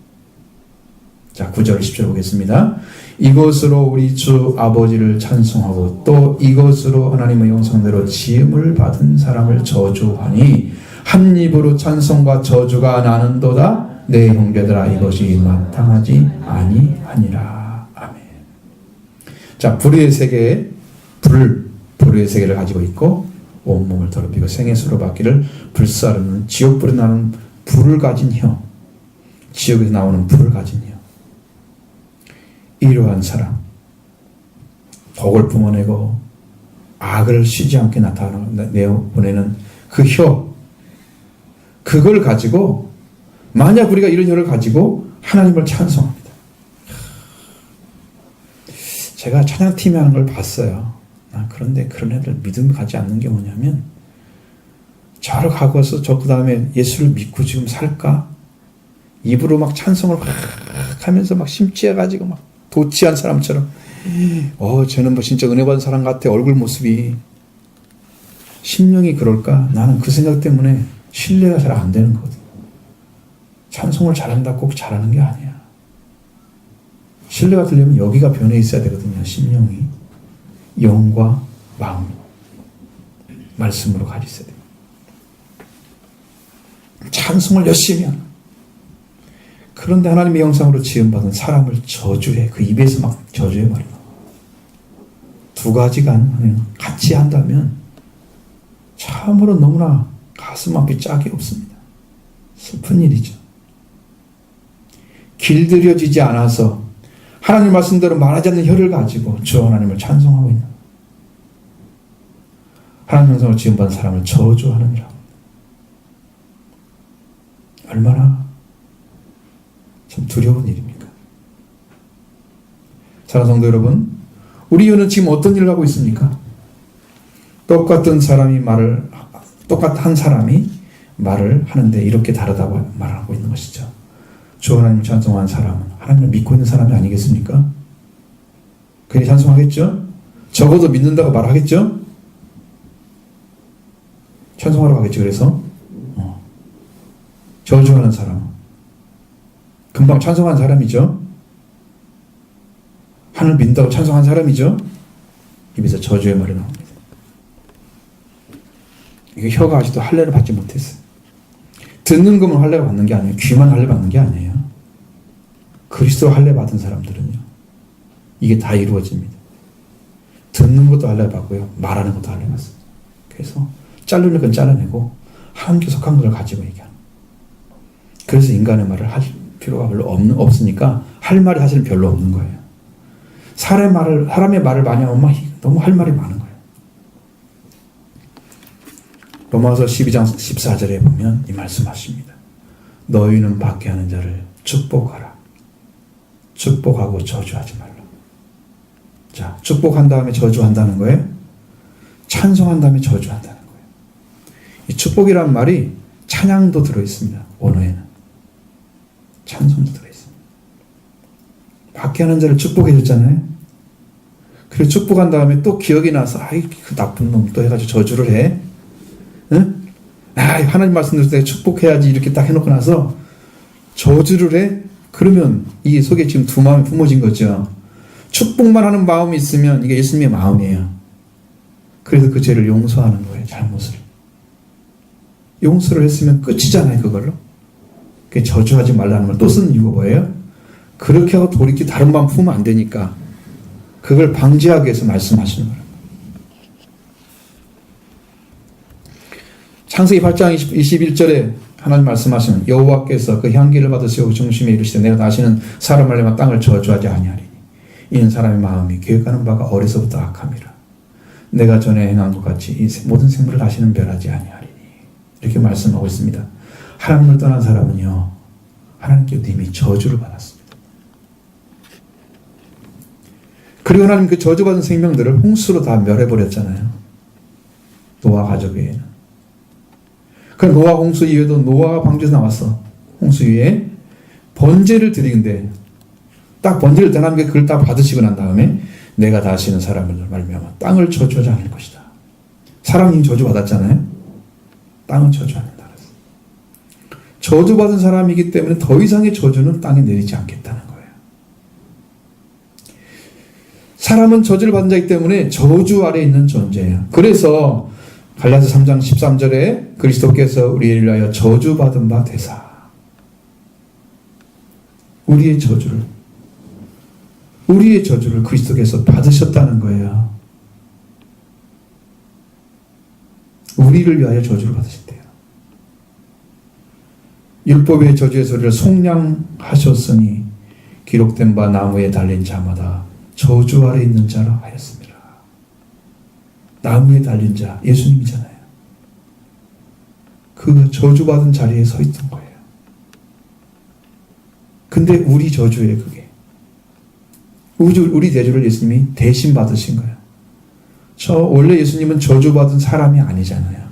자, 9절 10절 보겠습니다. 이것으로 우리 주 아버지를 찬송하고 또 이것으로 하나님의 형상대로 지음을 받은 사람을 저주하니 한 입으로 찬송과 저주가 나는도다. 내 형제들아 이것이 마땅하지 아니하니라. 아멘. 자, 불의 세계에 불의 세계를 가지고 있고 온몸을 더럽히고 생애수로 받기를 불사르는 지옥불에 나는 불을 가진 혀, 지옥에서 나오는 불을 가진 혀. 이러한 사람, 독을 뿜어내고 악을 쉬지 않게 내보내는 그 혀, 그걸 가지고 만약 우리가 이런 혀를 가지고 하나님을 찬송합니다. 제가 찬양팀이 하는 걸 봤어요. 그런데 그런 애들 믿음 가지 않는 게 뭐냐면 저를 가고서 저 그 다음에 예수를 믿고 지금 살까? 입으로 막 찬송을 막 하면서 막 심취해가지고 막 도취한 사람처럼 쟤는 뭐 진짜 은혜 받은 사람 같아. 얼굴 모습이. 심령이 그럴까? 나는 그 생각 때문에 신뢰가 잘 안 되는 거거든. 찬송을 잘한다 꼭 잘하는 게 아니야. 신뢰가 되려면 여기가 변해 있어야 되거든요. 심령이. 영과 마음. 말씀으로 가지 있어야 돼요. 찬송을 열심히 하는. 그런데 하나님의 형상으로 지음받은 사람을 저주해. 그 입에서 막 저주해 말이야. 두 가지가 같이 한다면 참으로 너무나 가슴 아프기 짝이 없습니다. 슬픈 일이죠. 길들여지지 않아서 하나님 말씀대로 말하지 않는 혀를 가지고 주 하나님을 찬송하고 있는 하나님 형상으로 지음받은 사람을 저주하느니라. 얼마나 참 두려운 일입니까? 사랑하는 성도 여러분, 우리 교회는 지금 어떤 일을 하고 있습니까? 똑같은 사람이 똑같은 사람이 말을 하는데 이렇게 다르다고 말하고 있는 것이죠. 주 하나님을 찬송하는 사람은 하나님을 믿고 있는 사람이 아니겠습니까? 그니 찬송하겠죠? 적어도 믿는다고 말하겠죠? 찬송하러 가겠죠. 그래서 저주하는 사람, 금방 찬송한 사람이죠. 하늘 믿는다고 찬송한 사람이죠. 입에서 저주의 말이 나옵니다. 이게 혀가 아직도 할례를 받지 못했어요. 듣는 것만 할례를 받는 게 아니에요. 귀만 할례 받는 게 아니에요. 그리스도 할례 받은 사람들은요, 이게 다 이루어집니다. 듣는 것도 할례 받고요, 말하는 것도 할례 받습니다. 그래서 자르는 건 잘라내고 하나님께 속한 걸 가지고 얘기하는. 그래서 인간의 말을 할 필요가 별로 없으니까 할 말이 사실은 별로 없는 거예요. 사람의 말을 많이 하면 너무 할 말이 많은 거예요. 로마서 12장 14절에 보면 이 말씀하십니다. 너희는 박해하는 자를 축복하라. 축복하고 저주하지 말라. 자, 축복한 다음에 저주한다는 거예요. 찬송한 다음에 저주한다는 거예요. 이 축복이란 말이 찬양도 들어있습니다. 원어에는. 찬송도 들어있습니다. 박해하는 자를 축복해줬잖아요. 그리고 축복한 다음에 또 기억이 나서 아이 그 나쁜 놈 또 해가지고 저주를 해. 응? 하나님 말씀대로 내가 축복해야지 이렇게 딱 해놓고 나서 저주를 해? 그러면 이게 속에 지금 두 마음이 품어진 거죠. 축복만 하는 마음이 있으면 이게 예수님의 마음이에요. 그래서 그 죄를 용서하는 거예요. 잘못을. 용서를 했으면 끝이잖아요. 그걸로. 그게 저주하지 말라는 걸 또 쓰는 이유가 뭐예요? 그렇게 하고 돌이켜 다른 마음 품으면 안 되니까 그걸 방지하기 위해서 말씀하시는 거예요. 창세기 8장 21절에 하나님 말씀하시는 여호와께서 그 향기를 받으시고 중심에 이르시되 내가 다시는 사람 말려만 땅을 저주하지 아니하리니 이는 사람의 마음이 계획하는 바가 어려서부터 악함이라. 내가 전에 행한 것 같이 이 모든 생물을 다시는 멸하지 아니하리니 이렇게 말씀하고 있습니다. 하나님을 떠난 사람은요, 하나님께 이미 저주를 받았습니다. 그리고 하나님 그 저주받은 생명들을 홍수로 다 멸해버렸잖아요. 노아 가족 외에는. 그 노아 홍수 이후에도 노아가 방주에서 나왔어. 홍수 이후에 번제를 드리는데 딱 번제를 때 하나님께 그걸 다 받으시고 난 다음에 내가 다시는 사람을 말미암아 땅을 저주하지 않을 것이다. 사람이 저주받았잖아요. 땅을 저주하는 나라. 저주받은 사람이기 때문에 더 이상의 저주는 땅에 내리지 않겠다는 거예요. 사람은 저주를 받은 자이기 때문에 저주 아래에 있는 존재예요. 그래서 갈라디아서 3장 13절에 그리스도께서 우리를 위하여 저주받은 바 되사 우리의 저주를 그리스도께서 받으셨다는 거예요. 우리를 위하여 저주를 받으셨대요. 율법의 저주의 소리를 속량하셨으니 기록된 바 나무에 달린 자마다 저주 아래 있는 자라 하였습니다. 나무에 달린 자 예수님이잖아요. 그 저주받은 자리에 서 있던 거예요. 근데 우리 저주예요. 그게 우리 대주를 예수님이 대신 받으신 거예요. 원래 예수님은 저주받은 사람이 아니잖아요.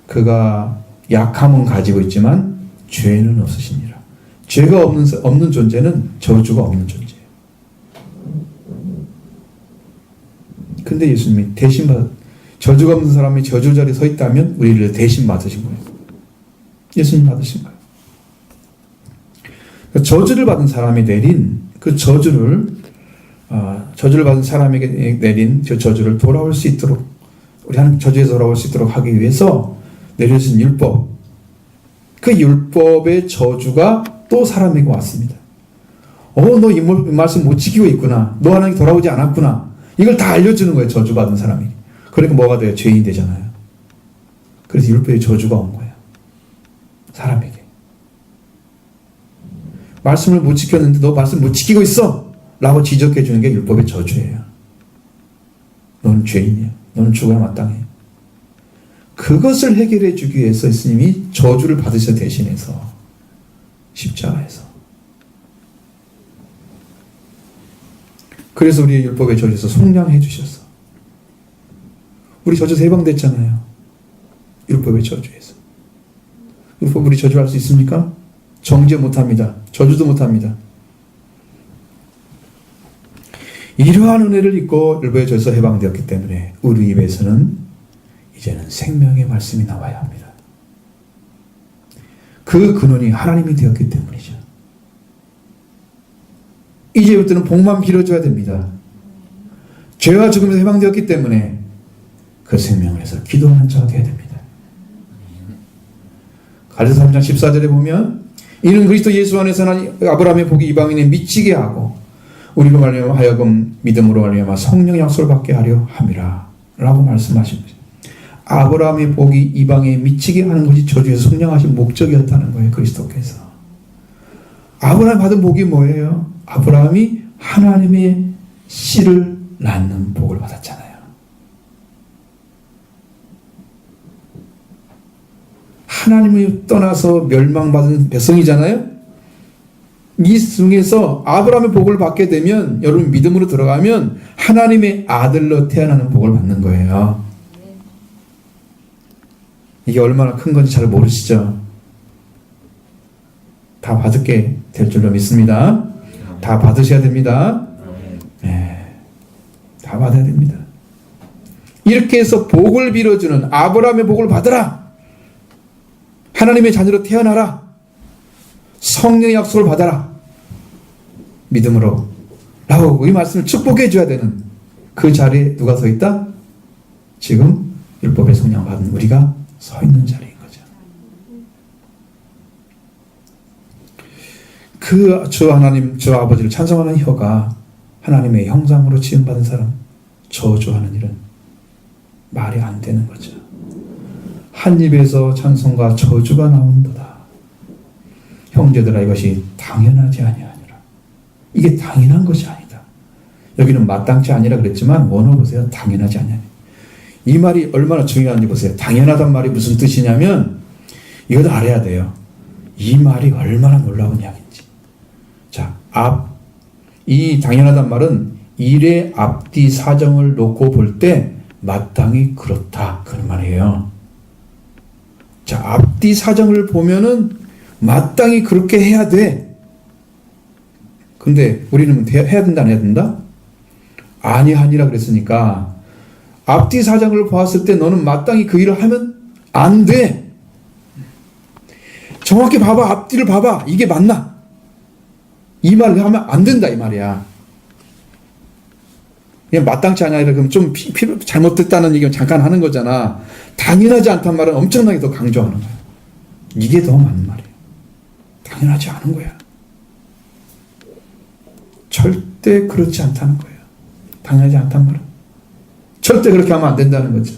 그가 약함은 가지고 있지만 죄는 없으시니라. 죄가 없는 존재는 저주가 없는 존재예요. 근데 예수님이 대신 저주가 없는 사람이 저주 자리에 서 있다면 우리를 대신 받으신 거예요. 예수님 받으신 거예요. 저주를 받은 사람이 내린 그 저주를 받은 사람에게 내린 그 저주를 돌아올 수 있도록, 우리 하나님 저주에서 돌아올 수 있도록 하기 위해서 내려진 율법, 그 율법의 저주가 또 사람에게 왔습니다. 너 이 말씀 못 지키고 있구나. 너 하나님 돌아오지 않았구나. 이걸 다 알려주는 거예요. 저주받은 사람이. 그러니까 뭐가 돼요? 죄인이 되잖아요. 그래서 율법의 저주가 온 거예요. 사람에게. 말씀을 못 지켰는데 너 말씀 못 지키고 있어! 라고 지적해 주는 게 율법의 저주예요. 너는 죄인이야. 너는 죽어야 마땅해. 그것을 해결해 주기 위해서 예수님이 저주를 받으셔 대신해서 십자가에서. 그래서 우리의 율법의 저주에서 속량해 주셨어. 우리 저주에서 해방됐잖아요. 율법의 저주에서. 율법 우리 저주할 수 있습니까? 정죄 못합니다. 저주도 못합니다. 이러한 은혜를 입고 율법의 저주에서 해방되었기 때문에 우리 입에서는 이제는 생명의 말씀이 나와야 합니다. 그 근원이 하나님이 되었기 때문이죠. 이제부터는 복만 빌어줘야 됩니다. 죄와 죽음에서 해방되었기 때문에 그 생명을 위해서 기도하는 자가 되어야 됩니다. 갈라디아서 3장 14절에 보면 이는 그리스도 예수 안에서 아브라함의 복이 이방인에 미치게 하고 우리로 말미암아 하여금 믿음으로 말미암아 성령 약속을 받게 하려 함이라 라고 말씀하십니다. 아브라함의 복이 이방에 미치게 하는 것이 저주에서 속량하신 목적이었다는 거예요. 그리스도께서. 아브라함이 받은 복이 뭐예요? 아브라함이 하나님의 씨를 낳는 복을 받았잖아요. 하나님을 떠나서 멸망받은 백성이잖아요. 이 중에서 아브라함의 복을 받게 되면 여러분 믿음으로 들어가면 하나님의 아들로 태어나는 복을 받는 거예요. 이게 얼마나 큰 건지 잘 모르시죠? 다 받게 될 줄로 믿습니다. 다 받으셔야 됩니다. 네, 다 받아야 됩니다. 이렇게 해서 복을 빌어주는 아브라함의 복을 받으라. 하나님의 자녀로 태어나라. 성령의 약속을 받아라. 믿음으로 라고 이 말씀을 축복해 줘야 되는 그 자리에 누가 서 있다? 지금 율법의 성령 받은 우리가 서 있는 자리인 거죠. 그 주 하나님, 주 아버지를 찬송하는 혀가 하나님의 형상으로 지음받은 사람 저주하는 일은 말이 안 되는 거죠. 한 입에서 찬송과 저주가 나온도다. 형제들아 이것이 당연하지 아니하니라. 이게 당연한 것이 아니다. 여기는 마땅치 아니라 그랬지만 원어 보세요. 당연하지 아니하니. 이 말이 얼마나 중요한지 보세요. 당연하단 말이 무슨 뜻이냐면 이것도 알아야 돼요. 이 말이 얼마나 놀라운 이야기인지. 자, 이 당연하단 말은 일의 앞뒤 사정을 놓고 볼 때 마땅히 그렇다 그런 말이에요. 자, 앞뒤 사정을 보면은 마땅히 그렇게 해야 돼. 근데 우리는 해야 된다 안 해야 된다? 아니하니라 그랬으니까 앞뒤 사정을 보았을 때 너는 마땅히 그 일을 하면 안 돼. 정확히 봐봐. 앞뒤를 봐봐. 이게 맞나? 이 말을 하면 안 된다 이 말이야. 그냥 마땅치 않아. 그러면 좀 잘못됐다는 얘기는 잠깐 하는 거잖아. 당연하지 않단 말은 엄청나게 더 강조하는 거야. 이게 더 맞는 말이에요. 당연하지 않은 거야. 절대 그렇지 않다는 거예요. 당연하지 않단 말은. 절대 그렇게 하면 안 된다는 거죠.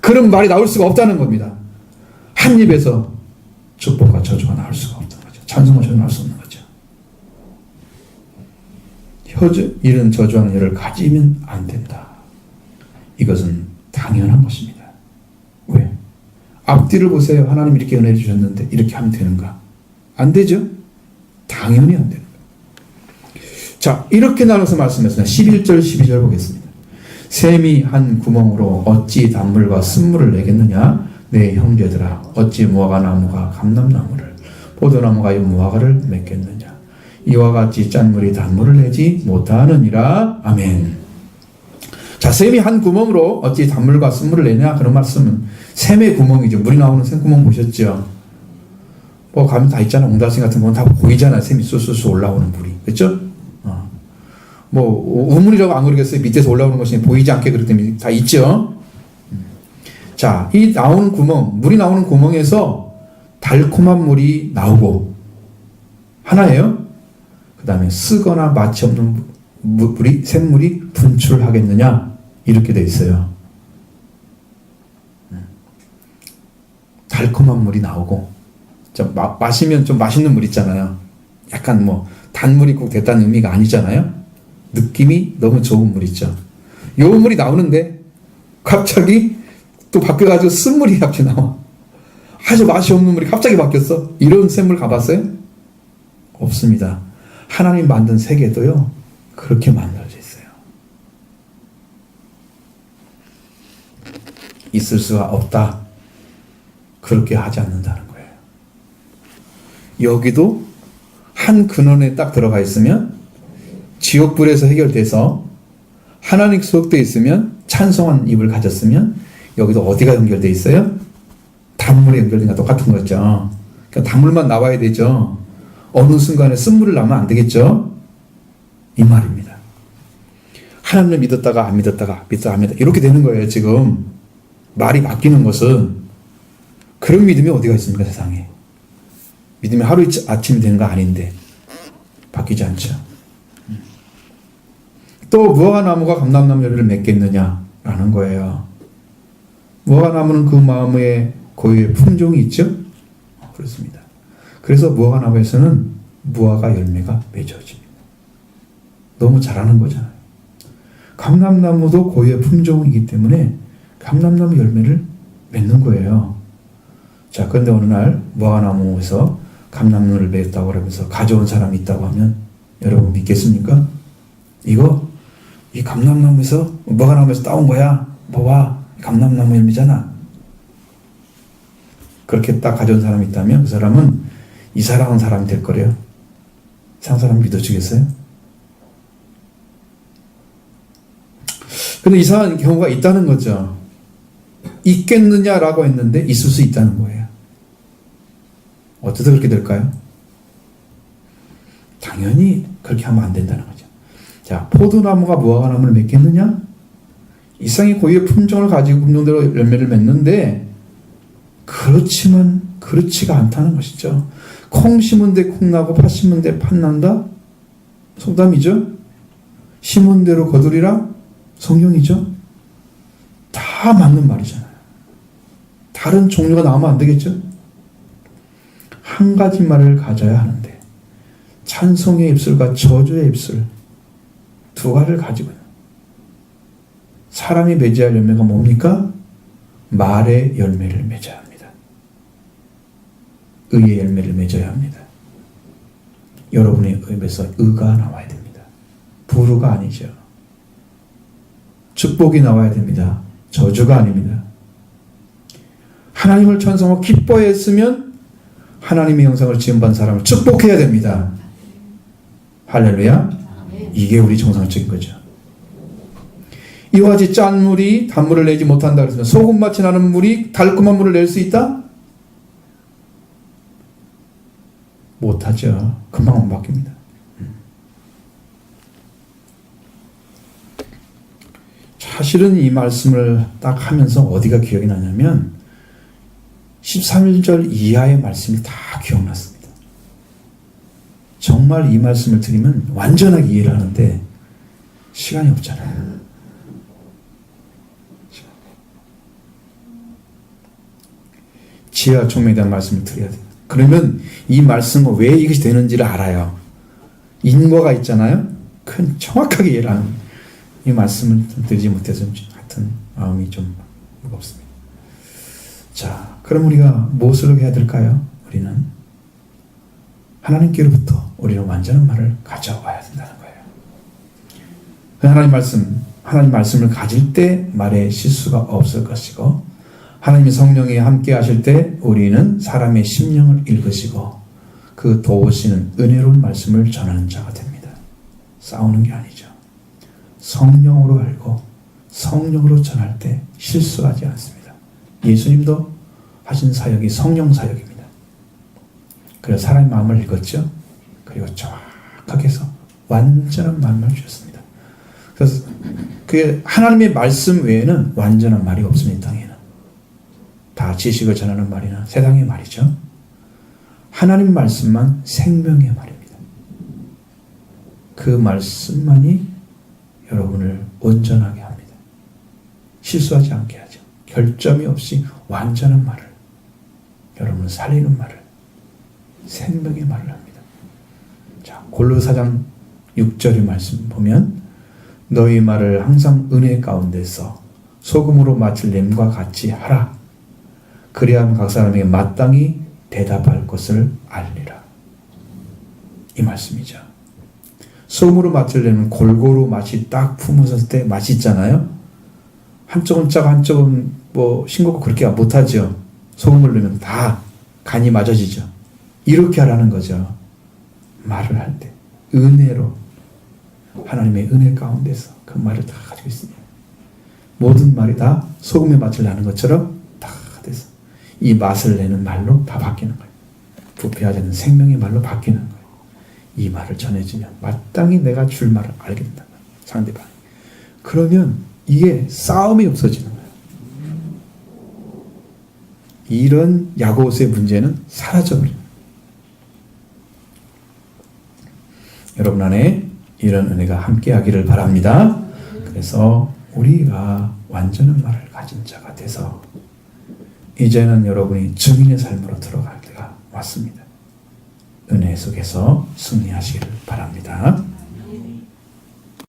그런 말이 나올 수가 없다는 겁니다. 한 입에서 축복과 저주가 나올 수가 없다는 거죠. 찬송과 저주가 나올 수 없는 거죠. 이런 저주하는 일을 가지면 안 된다. 이것은 당연한 것입니다. 왜? 앞뒤를 보세요. 하나님 이렇게 은혜 주셨는데 이렇게 하면 되는가? 안 되죠? 당연히 안 되는 거예요. 자, 이렇게 나눠서 말씀했습니다. 11절, 12절 보겠습니다. 샘이 한 구멍으로 어찌 단물과 쓴물을 내겠느냐? 내 형제들아, 어찌 무화과 나무가 감람나무를, 포도나무가 이 무화과를 맺겠느냐? 이와 같이 짠물이 단물을 내지 못하느니라. 아멘. 자, 샘이 한 구멍으로 어찌 단물과 쓴물을 내냐? 그런 말씀은 샘의 구멍이죠. 물이 나오는 샘구멍 보셨죠? 가면 다 있잖아. 옹달샘 같은 건 다 보이잖아. 샘이 쑥쑥 올라오는 물이. 그렇죠? 뭐 우물이라고 안 그러겠어요? 밑에서 올라오는 것이 보이지 않게 그렇기 때문에 다 있죠. 자, 이 나오는 구멍, 물이 나오는 구멍에서 달콤한 물이 나오고 하나예요. 그 다음에 쓰거나 맛이 없는 물이 샘물이 분출하겠느냐 이렇게 돼 있어요. 달콤한 물이 나오고 좀 마시면 좀 맛있는 물 있잖아요. 약간 뭐 단물이 꼭 됐다는 의미가 아니잖아요. 느낌이 너무 좋은 물 있죠. 요 물이 나오는데 갑자기 또 바뀌어가지고 쓴물이 갑자기 나와. 아주 맛이 없는 물이 갑자기 바뀌었어. 이런 샘물 가봤어요? 없습니다. 하나님 만든 세계도요 그렇게 만들어져 있어요. 있을 수가 없다. 그렇게 하지 않는다는 거예요. 여기도 한 근원에 딱 들어가 있으면 지옥불에서 해결돼서 하나님 소속되어 있으면 찬송한 입을 가졌으면 여기도 어디가 연결되어 있어요? 단물에 연결된 거 똑같은 거죠. 그러니까 단물만 나와야 되죠. 어느 순간에 쓴물을 나오면 안 되겠죠. 이 말입니다. 하나님을 믿었다가 안 믿었다가 믿었다가 안 믿었다 이렇게 되는 거예요. 지금 말이 바뀌는 것은 그런 믿음이 어디가 있습니까? 세상에. 믿음이 하루 아침이 되는 거 아닌데 바뀌지 않죠. 또 무화과나무가 감람나무 열매를 맺겠느냐라는 거예요. 무화과나무는 그 마음의 고유의 품종이 있죠. 그렇습니다. 그래서 무화과나무에서는 무화과 열매가 맺어집니다. 너무 잘하는 거잖아요. 감람나무도 고유의 품종이기 때문에 감람나무 열매를 맺는 거예요. 자, 그런데 어느 날 무화과나무에서 감람나무를 맺었다고 그러면서 가져온 사람이 있다고 하면 여러분 믿겠습니까? 이 감람나무에서 무화과나무에서 따온 거야. 봐봐, 감람나무 열매잖아. 그렇게 딱 가져온 사람이 있다면 그 사람은 이사랑하는 사람이 될 거래요. 상 사람 믿어주겠어요? 근데 이상한 경우가 있다는 거죠. 있겠느냐라고 했는데 있을 수 있다는 거예요. 어쩌다 그렇게 될까요? 당연히 그렇게 하면 안 된다는 거죠. 자, 포도나무가 무화과나무를 맺겠느냐? 이상의 고유의 품종을 가지고 품종대로 열매를 맺는데 그렇지만 그렇지가 않다는 것이죠. 콩 심은 데 콩 나고 팥 심은 데 팥 난다? 속담이죠. 심은 대로 거두리라? 성경이죠. 다 맞는 말이잖아요. 다른 종류가 나오면 안 되겠죠. 한 가지 말을 가져야 하는데 찬송의 입술과 저주의 입술 두 가지를 가지고 사람이 맺어야 할 열매가 뭡니까? 말의 열매를 맺어야 합니다. 의의 열매를 맺어야 합니다. 여러분의 입에서 의가 나와야 됩니다. 불의가 아니죠. 축복이 나와야 됩니다. 저주가 아닙니다. 하나님을 찬송하고 기뻐했으면 하나님의 형상을 지음받은 사람을 축복해야 됩니다. 할렐루야. 이게 우리 정상적인 거죠. 이와 같이 짠 물이 단물을 내지 못한다 그랬으면 소금맛이 나는 물이 달콤한 물을 낼 수 있다? 못하죠. 금방 안 바뀝니다. 사실은 이 말씀을 딱 하면서 어디가 기억이 나냐면 13절 이하의 말씀이 다 기억났습니다. 정말 이 말씀을 드리면 완전하게 이해를 하는데 시간이 없잖아요. 지혜와 총명에 대한 말씀을 드려야 돼요. 그러면 이 말씀은 왜 이것이 되는지를 알아요. 인과가 있잖아요. 큰 정확하게 이해를 하는 이 말씀을 드리지 못해서 하여튼 마음이 좀 무겁습니다. 자, 그럼 우리가 무엇을 해야 될까요? 우리는 하나님께로부터 우리는 완전한 말을 가져와야 된다는 거예요. 하나님 말씀을 가질 때 말에 실수가 없을 것이고 하나님의 성령이 함께 하실 때 우리는 사람의 심령을 읽으시고 그 도우시는 은혜로운 말씀을 전하는 자가 됩니다. 싸우는 게 아니죠. 성령으로 알고 성령으로 전할 때 실수하지 않습니다. 예수님도 하신 사역이 성령 사역입니다. 그래서 사람의 마음을 읽었죠. 그리고 정확하게 해서 완전한 마음을 주셨습니다. 그래서 그 하나님의 말씀 외에는 완전한 말이 없습니다. 이 땅에는 다 지식을 전하는 말이나 세상의 말이죠. 하나님 말씀만 생명의 말입니다. 그 말씀만이 여러분을 온전하게 합니다. 실수하지 않게 하죠. 결점이 없이 완전한 말을, 여러분을 살리는 말을, 생명의 말을 합니다. 자, 골로새 4장 6절의 말씀 보면 너희 말을 항상 은혜 가운데서 소금으로 마칠 냄과 같이 하라. 그리하면 각 사람에게 마땅히 대답할 것을 알리라. 이 말씀이죠. 소금으로 마칠 냄은 골고루 맛이 딱 품어졌을 때 맛이 있잖아요. 한쪽은 짜고 한쪽은 뭐 싱겁고 그렇게 못하죠. 소금을 넣으면 다 간이 맞아지죠. 이렇게 하라는 거죠. 말을 할 때 은혜로, 하나님의 은혜 가운데서 그 말을 다 가지고 있습니다. 모든 말이 다 소금의 맛을 나는 것처럼 다 돼서 이 맛을 내는 말로 다 바뀌는 거예요. 부패하지 않는 생명의 말로 바뀌는 거예요. 이 말을 전해주면 마땅히 내가 줄 말을 알게 된다. 상대방이. 그러면 이게 싸움이 없어지는 거예요. 이런 야고보스의 문제는 사라져버려요. 여러분 안에 이런 은혜가 함께하기를 바랍니다. 그래서 우리가 완전한 말을 가진 자가 돼서 이제는 여러분이 증인의 삶으로 들어갈 때가 왔습니다. 은혜 속에서 승리하시기를 바랍니다.